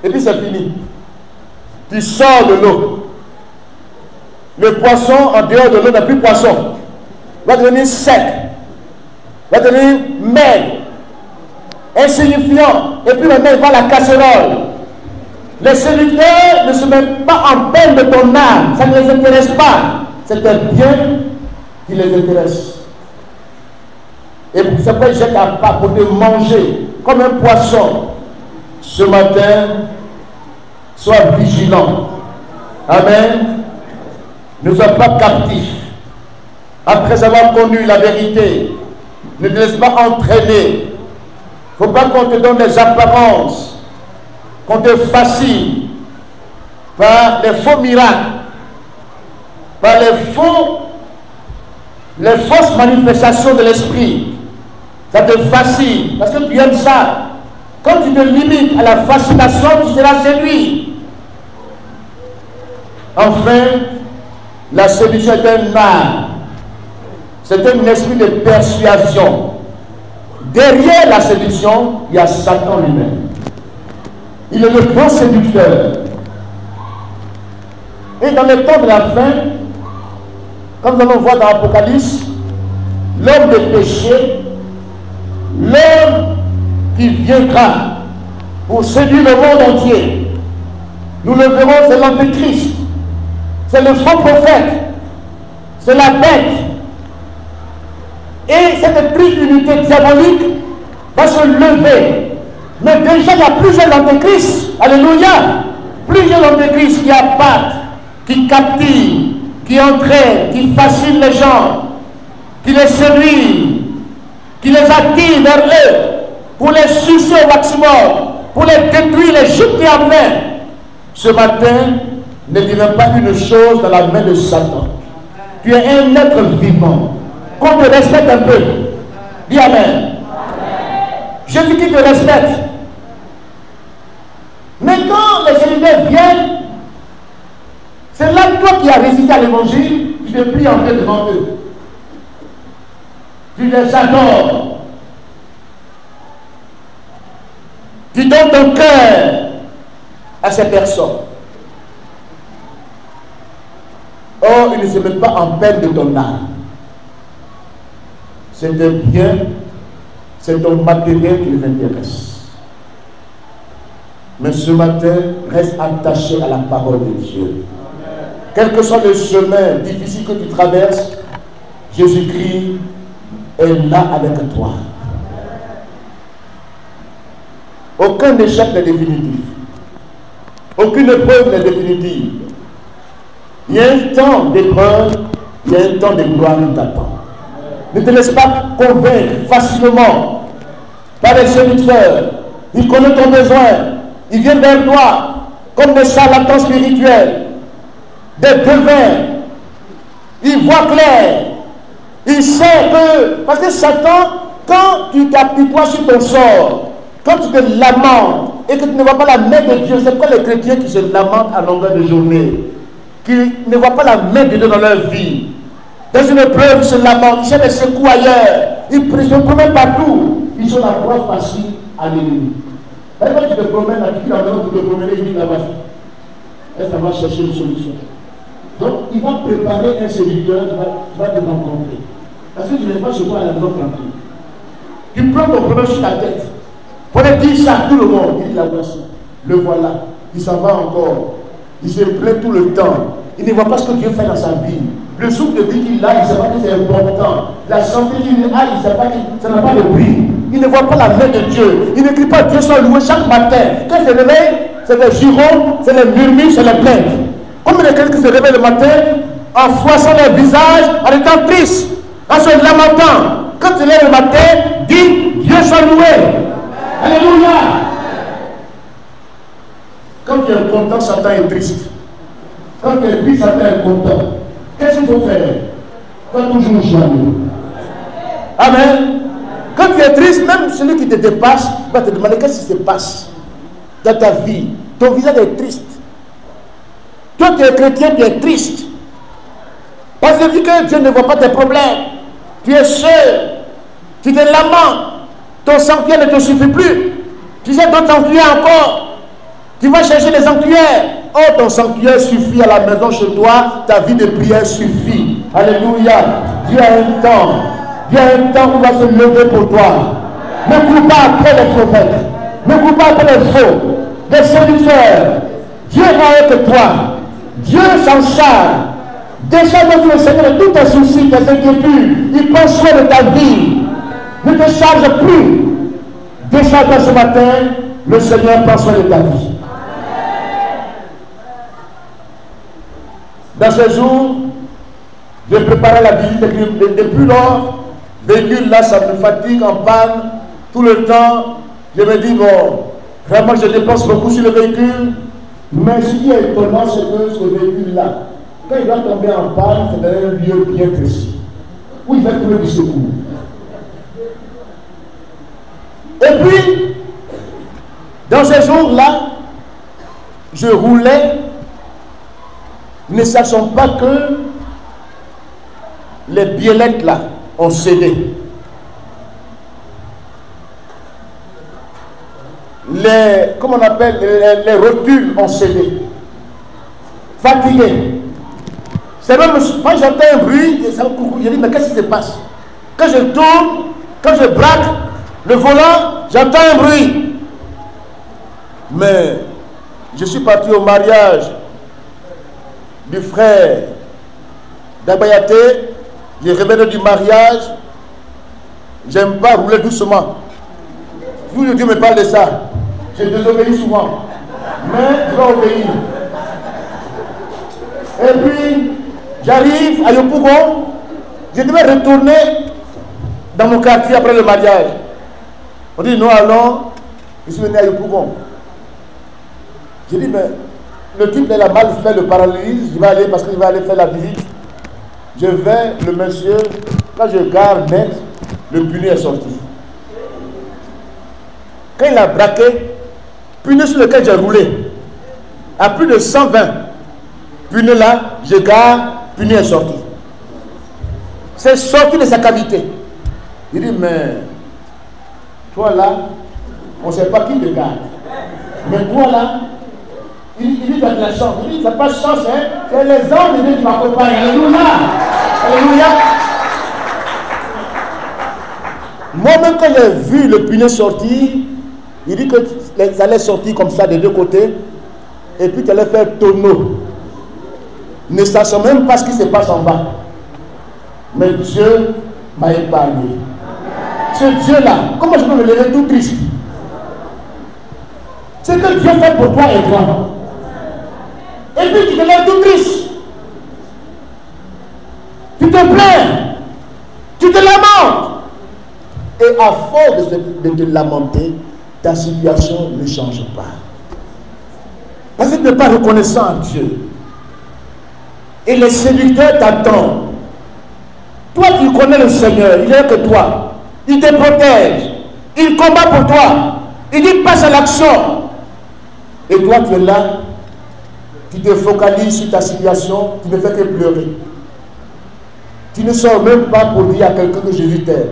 Et puis c'est fini. Tu sors de l'eau. Le poisson, en dehors de l'eau, n'est plus poisson. Il va devenir sec. Il va devenir maigre. Insignifiant. Et puis maintenant, il va à la casserole. Les séducteurs ne se mettent pas en peine de ton âme. Ça ne les intéresse pas. C'est un bien qui les intéresse. Et c'est pourquoi ils jettent à part pour te manger comme un poisson. Ce matin, sois vigilant. Amen. Ne sois pas captif. Après avoir connu la vérité, ne te laisse pas entraîner. Il ne faut pas qu'on te donne des apparences, qu'on te fascine par les faux miracles, par les fausses manifestations de l'esprit. Ça te fascine parce que tu aimes ça. Quand tu te limites à la fascination, tu seras séduit. Enfin, la séduction est un art. C'est un esprit de persuasion. Derrière la séduction, il y a Satan lui-même. Il est le grand séducteur. Et dans le temps de la fin, comme nous allons voir dans l'Apocalypse, l'homme de péché, l'homme qui viendra pour séduire le monde entier. Nous le verrons, c'est l'Antéchrist, c'est le faux prophète, c'est la bête. Et cette unité diabolique va se lever. Mais déjà, il y a plusieurs antéchrists. Alléluia. Plusieurs antéchrists qui abattent, qui captivent, qui entraînent, qui fascinent les gens, qui les séduisent, qui les attirent vers eux pour les sucer au maximum, pour les détruire, les jeter en mer. Ce matin, ne deviens pas une chose dans la main de Satan. Tu es un être vivant. Qu'on te respecte un peu. Dis Amen. Jésus qui te respecte. Mais quand les séminaires viennent, c'est là que toi qui as résisté à l'évangile, tu te plies en deux devant eux. Tu les adores. Tu donnes ton cœur à ces personnes. Or, ils ne se mettent pas en peine de ton âme. C'est un bien, c'est ton matériel qui les intéresse. Mais ce matin, reste attaché à la parole de Dieu. Quel que soit le chemin difficile que tu traverses, Jésus-Christ est là avec toi. Aucun échec n'est définitif. Aucune épreuve n'est définitive. Il y a un temps d'épreuve, il y a un temps de gloire qui t'attend. Ne te laisse pas convaincre facilement par les séducteurs. Ils connaissent ton besoin. Ils viennent vers toi comme des charlatans spirituels, des devins. Ils voient clair. Ils savent que... Parce que Satan, quand tu t'apitoies sur ton sort, quand tu te lamentes et que tu ne vois pas la main de Dieu, c'est quoi les chrétiens qui se lamentent à longueur de journée, qui ne voient pas la main de Dieu dans leur vie. Dans une épreuve, ils se lamentent, ils cherchent des secours ailleurs, ils se promènent partout. Ils sont la proie facile à l'ennemi. Quand tu te promènes là, tu dis la maison, tu te promènes, il dit là-bas. Et ça va chercher une solution. Donc, il va préparer un séducteur qui va te rencontrer. Parce que tu n'es pas chez toi à la maison tranquille. Tu prends ton problème sur la tête. Pour dire ça à tout le monde, il dit la voici. Le voilà. Il s'en va encore. Il se plaint tout le temps. Il ne voit pas ce que Dieu fait dans sa vie. Le souffle de vie qu'il a, il ne sait pas que c'est important. La santé qu'il a, il ne sait pas que ça n'a pas de prix. Il ne voit pas la main de Dieu. Il ne crie pas Dieu soit loué chaque matin. Quand il se réveille, c'est les jurons, c'est les murmures, c'est les plaintes. Comme il y a quelqu'un qui se réveille le matin en froissant leur visage, en étant triste, en se lamentant. Quand il est le matin, dit Dieu soit loué. Alléluia. Quand tu es content, Satan est triste. Quand tu es triste, Satan est content. Qu'est-ce qu'il faut faire? Quand toujours joyeux. Amen. Quand tu es triste, même celui qui te dépasse va te demander qu'est-ce qui se passe dans ta vie. Ton visage est triste. Toi, tu es chrétien, tu es triste. Parce que vu que Dieu ne voit pas tes problèmes, tu es seul, tu te lamentes, ton sanctuaire ne te suffit plus. Tu sais d'autres sanctuaires encore. Tu vas chercher les sanctuaires. Oh, ton sanctuaire suffit à la maison chez toi, ta vie de prière suffit. Alléluia. Dieu a un temps. Dieu a un temps où il va se lever pour toi. Ne cours pas après les prophètes. Ne cours pas après les faux, les séducteurs. Dieu est avec toi. Dieu s'en charge. Déjà dans le Seigneur de tous tes soucis, tes inquiétudes. Il prend soin de ta vie. Ne te charge plus. Déjà ce matin, le Seigneur prend soin de ta vie. Dans ce jour, je préparais la visite depuis lors. Véhicule là, ça me fatigue en panne tout le temps. Je me dis, bon, vraiment, je dépense beaucoup sur le véhicule. Mais ce qui est étonnant, c'est que ce véhicule-là, quand il va tomber en panne, c'est dans un lieu bien précis, où il va trouver du secours. Et puis, dans ces jours-là, je roulais, ne sachant pas que les biellettes là ont cédé. Comment on appelle, les rotules ont cédé. Fatigué. C'est même, quand j'entends un bruit, je dis, mais qu'est-ce qui se passe? Quand je tourne, quand je braque le volant, j'entends un bruit. Mais je suis parti au mariage du frère d'Abayaté. Je revenais du mariage. J'aime pas rouler doucement. Tout Dieu me parle de ça. Je désobéis souvent. Mais je vais obéir. Et puis, j'arrive à Yopougon. Je devais retourner dans mon quartier après le mariage. On dit non, allons. Je suis venu à Yopougon. J'ai dit, mais le type, il a mal fait le paralyse. Il va aller parce qu'il va aller faire la visite. Je vais, le monsieur, quand je garde net, le puni est sorti. Quand il a braqué, puni sur lequel j'ai roulé, à plus de 120, puni là, je garde, puni est sorti. C'est sorti de sa cavité. Il dit, mais toi là, on ne sait pas qui te garde. Mais toi là, il dit, tu as de la chance. Il dit, tu n'as pas de chance, hein? C'est les hommes de Dieu qui m'accompagnent. Alléluia! Alléluia! Moi-même, quand j'ai vu le puni sortir, il dit que ça allait sortir comme ça des deux côtés, et puis tu allais faire tonneau. Ne sachant même pas ce qui se passe en bas. Mais Dieu m'a épargné. Ce Dieu-là, comment je peux me lever tout triste? Ce que Dieu fait pour toi est grand. Et puis tu te lèves tout triste. Tu te plains. Tu te lamentes. Et à force de te lamenter, ta situation ne change pas. Parce que tu n'es pas reconnaissant à Dieu. Et les séducteurs t'attendent. Toi, tu connais le Seigneur. Il est que toi. Il te protège. Il combat pour toi. Il dit passe à l'action. Et toi, tu es là. Tu te focalises sur ta situation. Tu ne fais que pleurer. Tu ne sors même pas pour dire à quelqu'un que Jésus t'aime.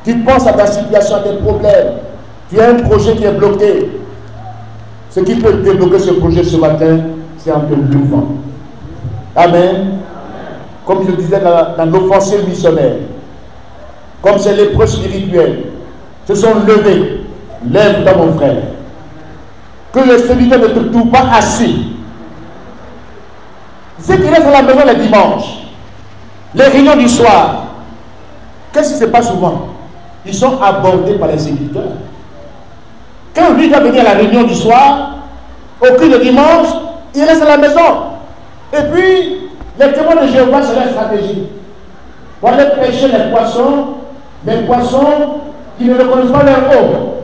Tu penses à ta situation, à tes problèmes. Tu as un projet qui est bloqué. Ce qui peut débloquer ce projet ce matin, c'est en te levant. Amen. Comme je disais dans l'offensive missionnaire, comme c'est l'épreuve spirituelle, se sont levés. Lève-toi mon frère. Que le séducteur ne te trouve pas assis. Ceux qui restent à la maison les dimanches, les réunions du soir, qu'est-ce qui se passe souvent? Ils sont abordés par les séducteurs. Quand lui doit venir à la réunion du soir, au cul de dimanche, il reste à la maison. Et puis, les témoins de Jéhovah, c'est leur stratégie. Pour aller pêcher les poissons qui ne reconnaissent pas leur eau.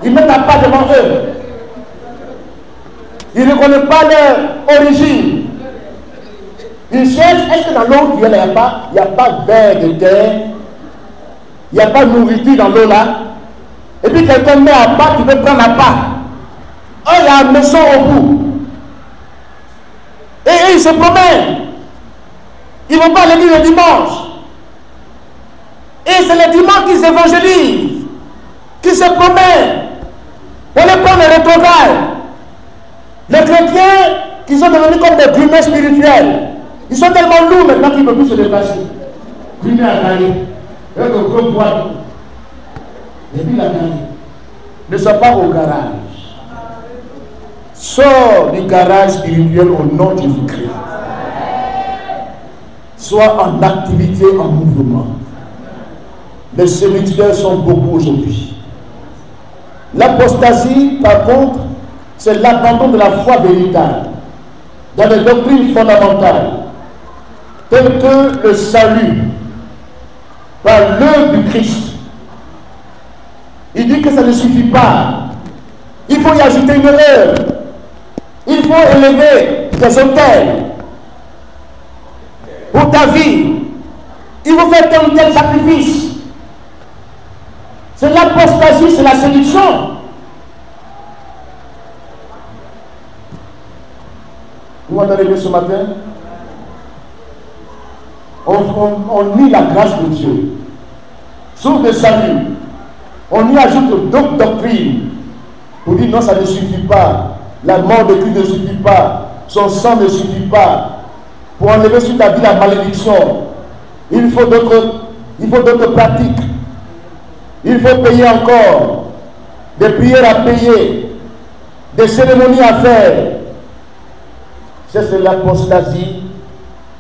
Ils mettent à pas devant eux. Ils ne reconnaissent pas leur origine. Ils cherchent, est-ce que dans l'eau il n'y a pas verre de terre, il n'y a pas de nourriture dans l'eau là. Et puis quelqu'un met à part, tu veux prendre à part. Oh, il y a un maison au bout. Et ils se promènent. Ils ne vont pas à l'église le dimanche. Et c'est le dimanche qu'ils évangélisent, qui se promènent pour les prendre les rétrogrades. Les chrétiens qui sont devenus comme des grumets spirituels. Ils sont tellement lourds maintenant qu'ils ne peuvent plus se déplacer. Grumet a gagné. Avec un gros poids. Et puis il a gagné. Ne sois pas au garage. Sors du garage spirituel au nom de Jésus-Christ. Sois en activité, en mouvement. Les séducteurs sont beaucoup aujourd'hui. L'apostasie, par contre, c'est l'abandon de la foi véritable dans les doctrines fondamentales, telles que le salut par l'œuvre du Christ. Il dit que ça ne suffit pas. Il faut y ajouter une œuvre. Il faut élever des autels pour ta vie. Il faut faire tel ou tel sacrifice. C'est l'apostasie, c'est la séduction. Vous m'entendez bien ce matin? On nie la grâce de Dieu. Sauf le salut. On y ajoute d'autres doctrines pour dire non, ça ne suffit pas. La mort de Christ ne suffit pas. Son sang ne suffit pas. Pour enlever sur ta vie la malédiction, il faut d'autres pratiques. Il faut payer encore. des prières à payer, des cérémonies à faire. C'est l'apostasie,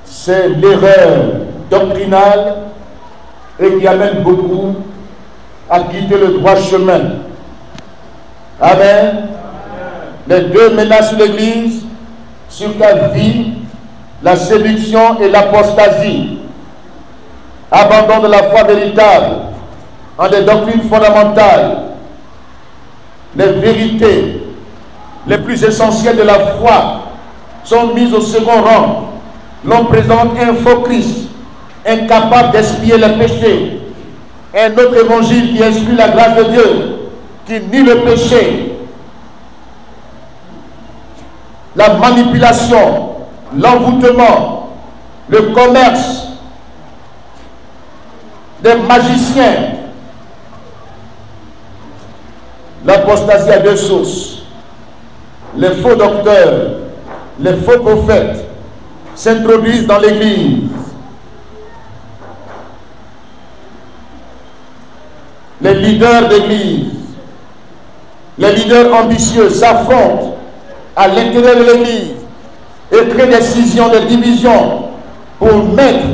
c'est l'erreur doctrinale et qui amène beaucoup à quitter le droit chemin. Amen. Les deux menaces sur l'Église, sur ta vie, la séduction et l'apostasie. Abandon de la foi véritable en des doctrines fondamentales. Les vérités les plus essentielles de la foi sont mises au second rang. L'on présente un faux Christ, incapable d'expier les péchés. Un autre évangile qui exclut la grâce de Dieu, qui nie le péché. La manipulation, l'envoûtement, le commerce, des magiciens. L'apostasie a deux sources. Les faux docteurs, les faux prophètes s'introduisent dans l'Église. Les leaders d'Église, les leaders ambitieux s'affrontent à l'intérieur de l'Église et créent des scissions, des divisions pour mettre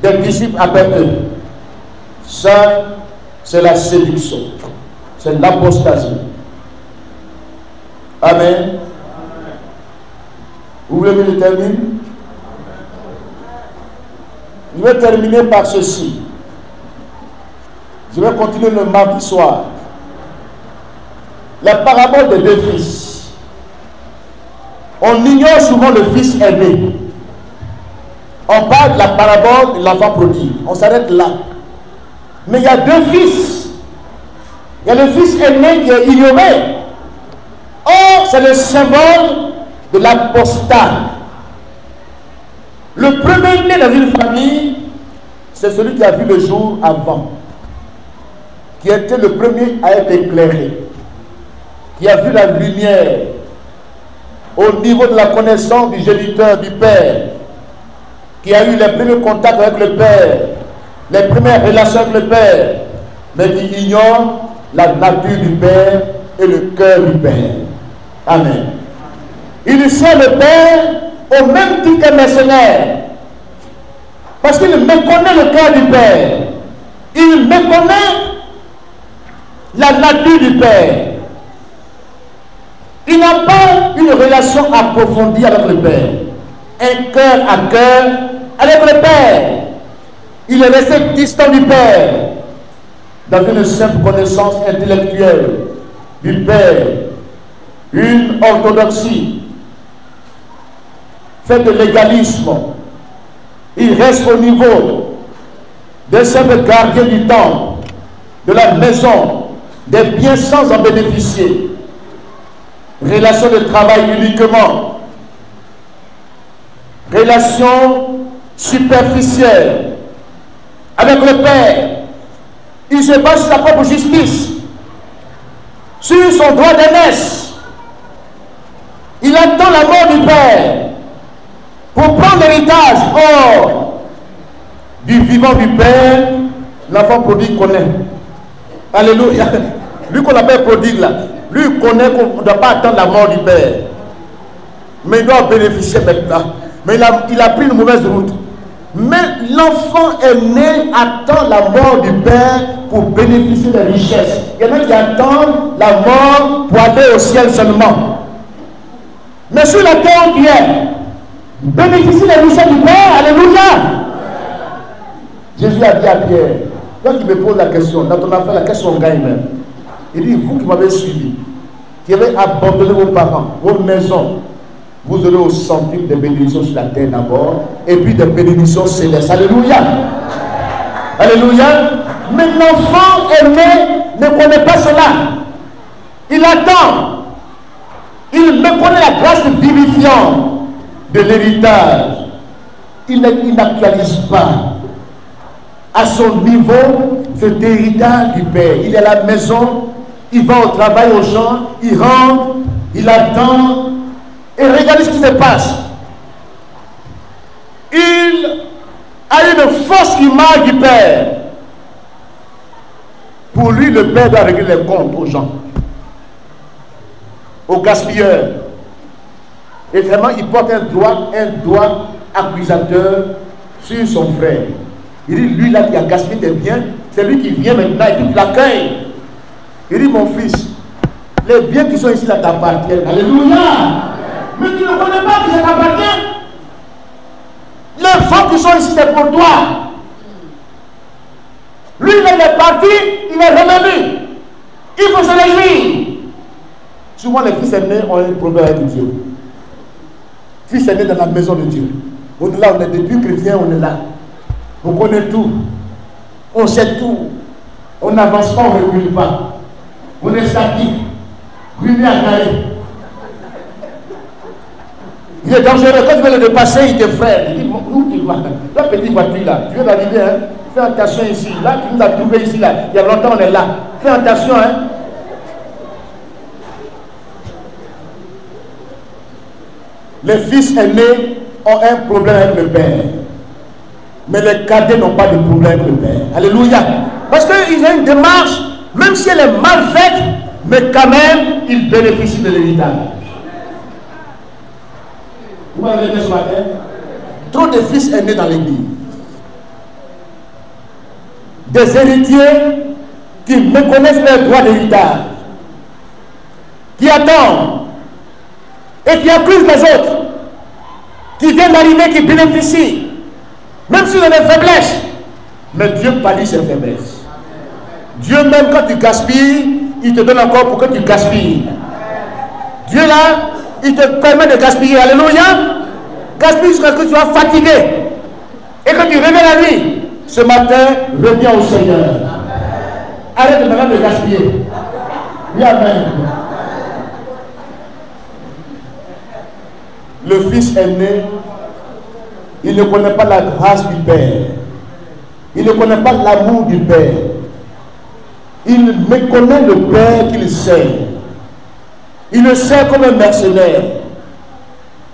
des disciples après eux. Ça, c'est la séduction. C'est l'apostasie. Amen. Vous voulez que je termine? Je vais terminer par ceci. Je vais continuer le mardi soir. La parabole des deux fils. On ignore souvent le fils aîné. On parle de la parabole de l'enfant prodigue. On s'arrête là. Mais il y a deux fils. Il y a le fils aîné qui est ignoré. Or, c'est le symbole de l'apostat. Le premier né dans une famille, c'est celui qui a vu le jour avant, qui était le premier à être éclairé, qui a vu la lumière au niveau de la connaissance du géniteur, du Père, qui a eu les premiers contacts avec le Père, les premières relations avec le Père, mais qui ignore la nature du Père et le cœur du Père. Amen. Il sert le Père au même titre qu'un mercenaire, parce qu'il méconnaît le cœur du Père. Il méconnaît la nature du Père. Il n'a pas une relation approfondie avec le Père, un cœur à cœur avec le Père. Il est resté distant du Père, dans une simple connaissance intellectuelle du Père, une orthodoxie faite de légalisme. Il reste au niveau des simples gardiens du temple, de la maison, des biens sans en bénéficier. Relation de travail uniquement, relation superficielle avec le Père. Il se base sur sa propre justice, sur son droit d'aînesse. Il attend la mort du Père pour prendre l'héritage. Or, du vivant du Père, l'enfant prodigue connaît. Alléluia. Lui qu'on appelle prodigue là, lui il connaît qu'on ne doit pas attendre la mort du Père. Mais il doit bénéficier maintenant. Mais il a pris une mauvaise route. Mais l'enfant aîné attend la mort du Père pour bénéficier des richesses. Il y en a qui attendent la mort pour aller au ciel seulement. Mais sur la terre qui est, bénéficier des richesses du Père. Alléluia. Jésus a dit à Pierre, quand il me pose la question, dans ton affaire, la question gagne même. Il dit, vous qui m'avez suivi, qui avez abandonné vos parents, vos maisons, vous aurez au centime des bénédictions sur la terre d'abord, et puis des bénédictions célestes. Alléluia. Alléluia. Mais l'enfant aîné ne connaît pas cela. Il attend. Il méconnaît la grâce vivifiante de l'héritage. Il n'actualise pas à son niveau cet héritage du Père. Il est à la maison, il va au travail aux gens, il rentre, il attend. Et regardez ce qui se passe. Il a une fausse image du Père. Pour lui, le Père doit régler les comptes aux gens. au gaspilleur. Et vraiment, il porte un doigt accusateur sur son frère. Il dit, lui là qui a gaspillé tes biens, c'est lui qui vient maintenant et tu l'accueilles. Il dit, mon fils, les biens qui sont ici là t'appartiennent. Alléluia. Mais tu ne connais pas que ça t'appartient. Les fonds qui sont ici, c'est pour toi. Lui, il est parti, il est revenu. Il faut se réjouir. Souvent, les fils aînés ont un problème avec Dieu. Fils aînés dans la maison de Dieu. On est là, on est depuis chrétiens, on est là. On connaît tout. On sait tout. On n'avance pas, on ne recule pas. On est statique. Ruiné à carré. Il est dangereux. Quand tu veux le dépasser, il te freine. Il dit, où tu vas? La petite voiture là, tu viens d'arriver, hein? Fais attention ici. Là, tu nous as trouvé ici, là. Il y a longtemps, on est là. Fais attention, hein? Les fils aînés ont un problème avec le père. Mais les cadets n'ont pas de problème avec le père. Alléluia. Parce qu'ils ont une démarche, même si elle est mal faite, mais quand même, ils bénéficient de l'héritage. Vous m'avez dit ce matin? Trop de fils aînés dans l'église. Des héritiers qui méconnaissent leurs droits d'héritage. Qui attendent. Et qui accusent les autres. Qui viennent d'arriver, qui bénéficient. Même s'ils ont des faiblesses. Mais Dieu pallie ses faiblesses. Dieu même quand tu gaspilles, il te donne encore pour que tu gaspilles. Dieu là, il te permet de gaspiller. Alléluia. Gaspille jusqu'à ce que tu sois fatigué. Et que tu reviens la nuit. Ce matin, reviens au Seigneur. Arrête maintenant de gaspiller. Oui, amen. Le fils aîné, il ne connaît pas la grâce du Père. Il ne connaît pas l'amour du Père. Il méconnaît le Père qu'il sert. Il le sert comme un mercenaire.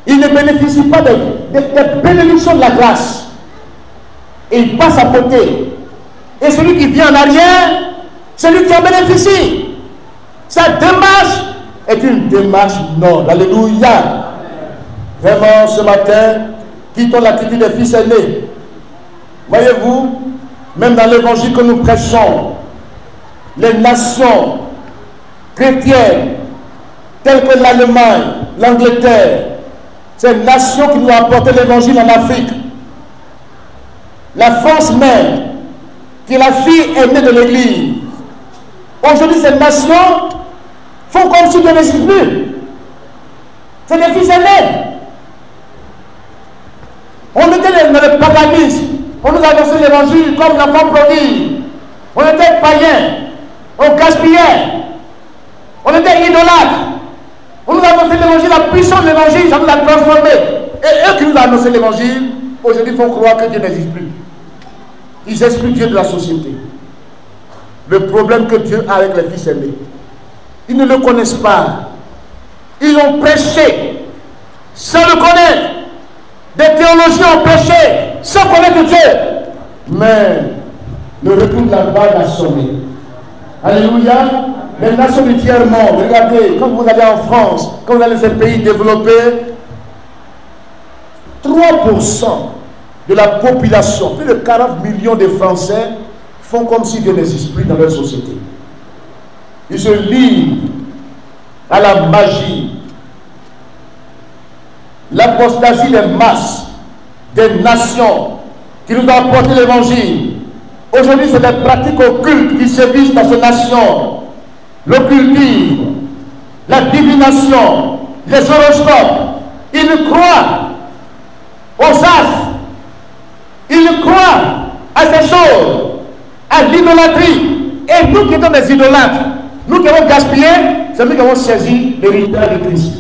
Il ne bénéficie pas des bénédictions de la grâce. Et il passe à côté. Et celui qui vient en arrière, c'est lui qui en bénéficie. Sa démarche est une démarche noble. Alléluia. Vraiment, ce matin, quittons l'attitude des fils aînés. Voyez-vous, même dans l'évangile que nous prêchons, les nations chrétiennes, telles que l'Allemagne, l'Angleterre, ces nations qui nous ont apporté l'évangile en Afrique, la France même, qui est la fille aînée de l'Église, aujourd'hui ces nations font comme si Dieu n'existe plus. C'est des fils aînés. On était dans le paganisme. On nous annonçait l'évangile comme l'enfant prodigue. On était païens. On gaspillait. On était idolâtres. On nous annonçait l'évangile, la puissance de l'évangile, ça nous a transformés. Et eux qui nous ont annoncé l'évangile, aujourd'hui font croire que Dieu n'existe plus. Ils excluent Dieu de la société. Le problème que Dieu a avec les fils aînés, ils ne le connaissent pas. Ils ont prêché sans le connaître. Des théologiens ont prêché sans connaître Dieu. Mais le retour de la vague a sonné. Alléluia. Les nations du tiers-monde, regardez, quand vous allez en France, quand vous allez dans ces pays développés, 3% de la population, plus de 40 millions de Français, font comme si Dieu n'existe plus dans leur société. Ils se livrent à la magie, l'apostasie des masses, des nations qui nous ont apporté l'évangile. Aujourd'hui, c'est des pratiques occultes qui sévissent dans ces nations. L'occultisme, la divination, les horoscopes. Ils croient aux astres. Ils croient à ces choses, à l'idolâtrie. Et nous qui sommes des idolâtres, nous qui avons gaspillé, c'est nous qui avons saisi l'héritage de Christ.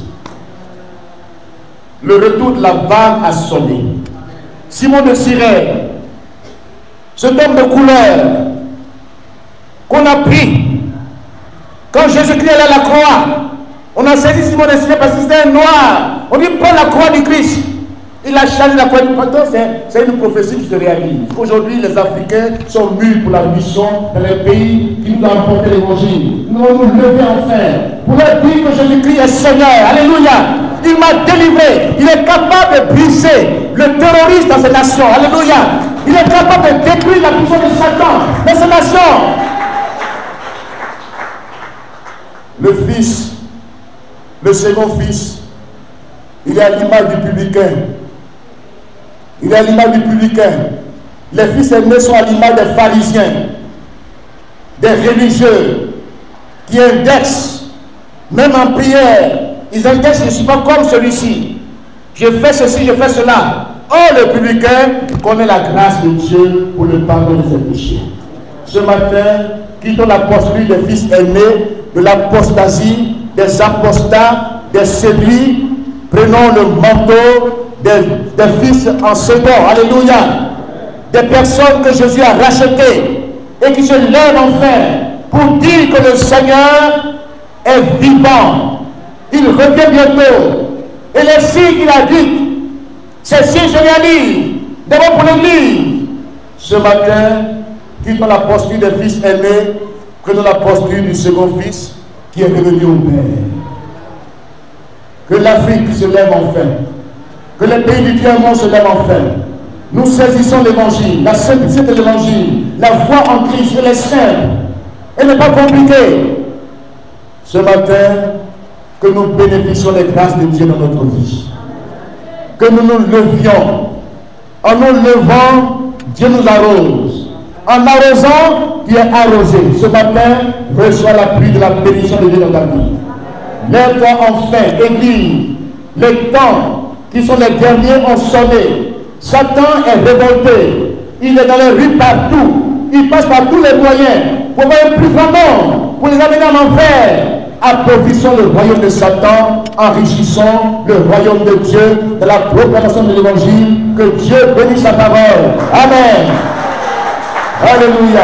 Le retour de la vague a sonné. Simon de Cyrène, cet homme de couleur qu'on a pris quand Jésus-Christ allait à la croix, on a saisi Simon de Cyrène parce que c'était un noir. On dit prends la croix du Christ. Il a changé la coalition. C'est une prophétie qui se réalise. Aujourd'hui, les Africains sont mûrs pour la mission dans les pays qui nous ont apporté l'évangile. Nous allons nous lever enfin pour leur dire que Jésus-Christ est Seigneur. Alléluia. Il m'a délivré. Il est capable de briser le terrorisme dans ces nations. Alléluia. Il est capable de détruire la puissance de Satan dans ces nations. Le fils, le second fils, il est à l'image du publicain. Il est à l'image du publicain. Les fils aînés sont à l'image des pharisiens, des religieux, qui indexent, même en prière, ils indexent, je ne suis pas comme celui-ci. Je fais ceci, je fais cela. Or, le publicain connaît la grâce de Dieu pour le pardon de ses péchés. Ce matin, quittons la posture des fils aînés, de l'apostasie, des apostats, des séduits. Prenons le manteau des fils en second. Alléluia. Des personnes que Jésus a rachetées et qui se lèvent enfin pour dire que le Seigneur est vivant. Il revient bientôt. Et les signes qu'il a dit, ces signes se réalisent. D'abord pour l'Église. Ce matin, quittons la posture des fils aînés, prenons la posture du second fils qui est revenu au Père. Que l'Afrique se lève enfin. Que les pays du tiers-monde se lèvent enfin. Nous saisissons l'évangile, la simplicité de l'évangile, la foi en Christ, elle est simple. Elle n'est pas compliquée. Ce matin, que nous bénéficions des grâces de Dieu dans notre vie. Que nous nous levions. En nous levant, Dieu nous arrose. En arrosant, tu es arrosé. Ce matin, reçois la pluie de la bénédiction de Dieu dans ta vie. Lève-toi enfin, Église. Les temps qui sont les derniers ont sonné. Satan est révolté. Il est dans les rues partout. Il passe par tous les moyens pour avoir un plus grand nombre, pour les amener en enfer. Approuvissons le royaume de Satan, enrichissons le royaume de Dieu de la proclamation de l'évangile. Que Dieu bénisse sa parole. Amen. Alléluia.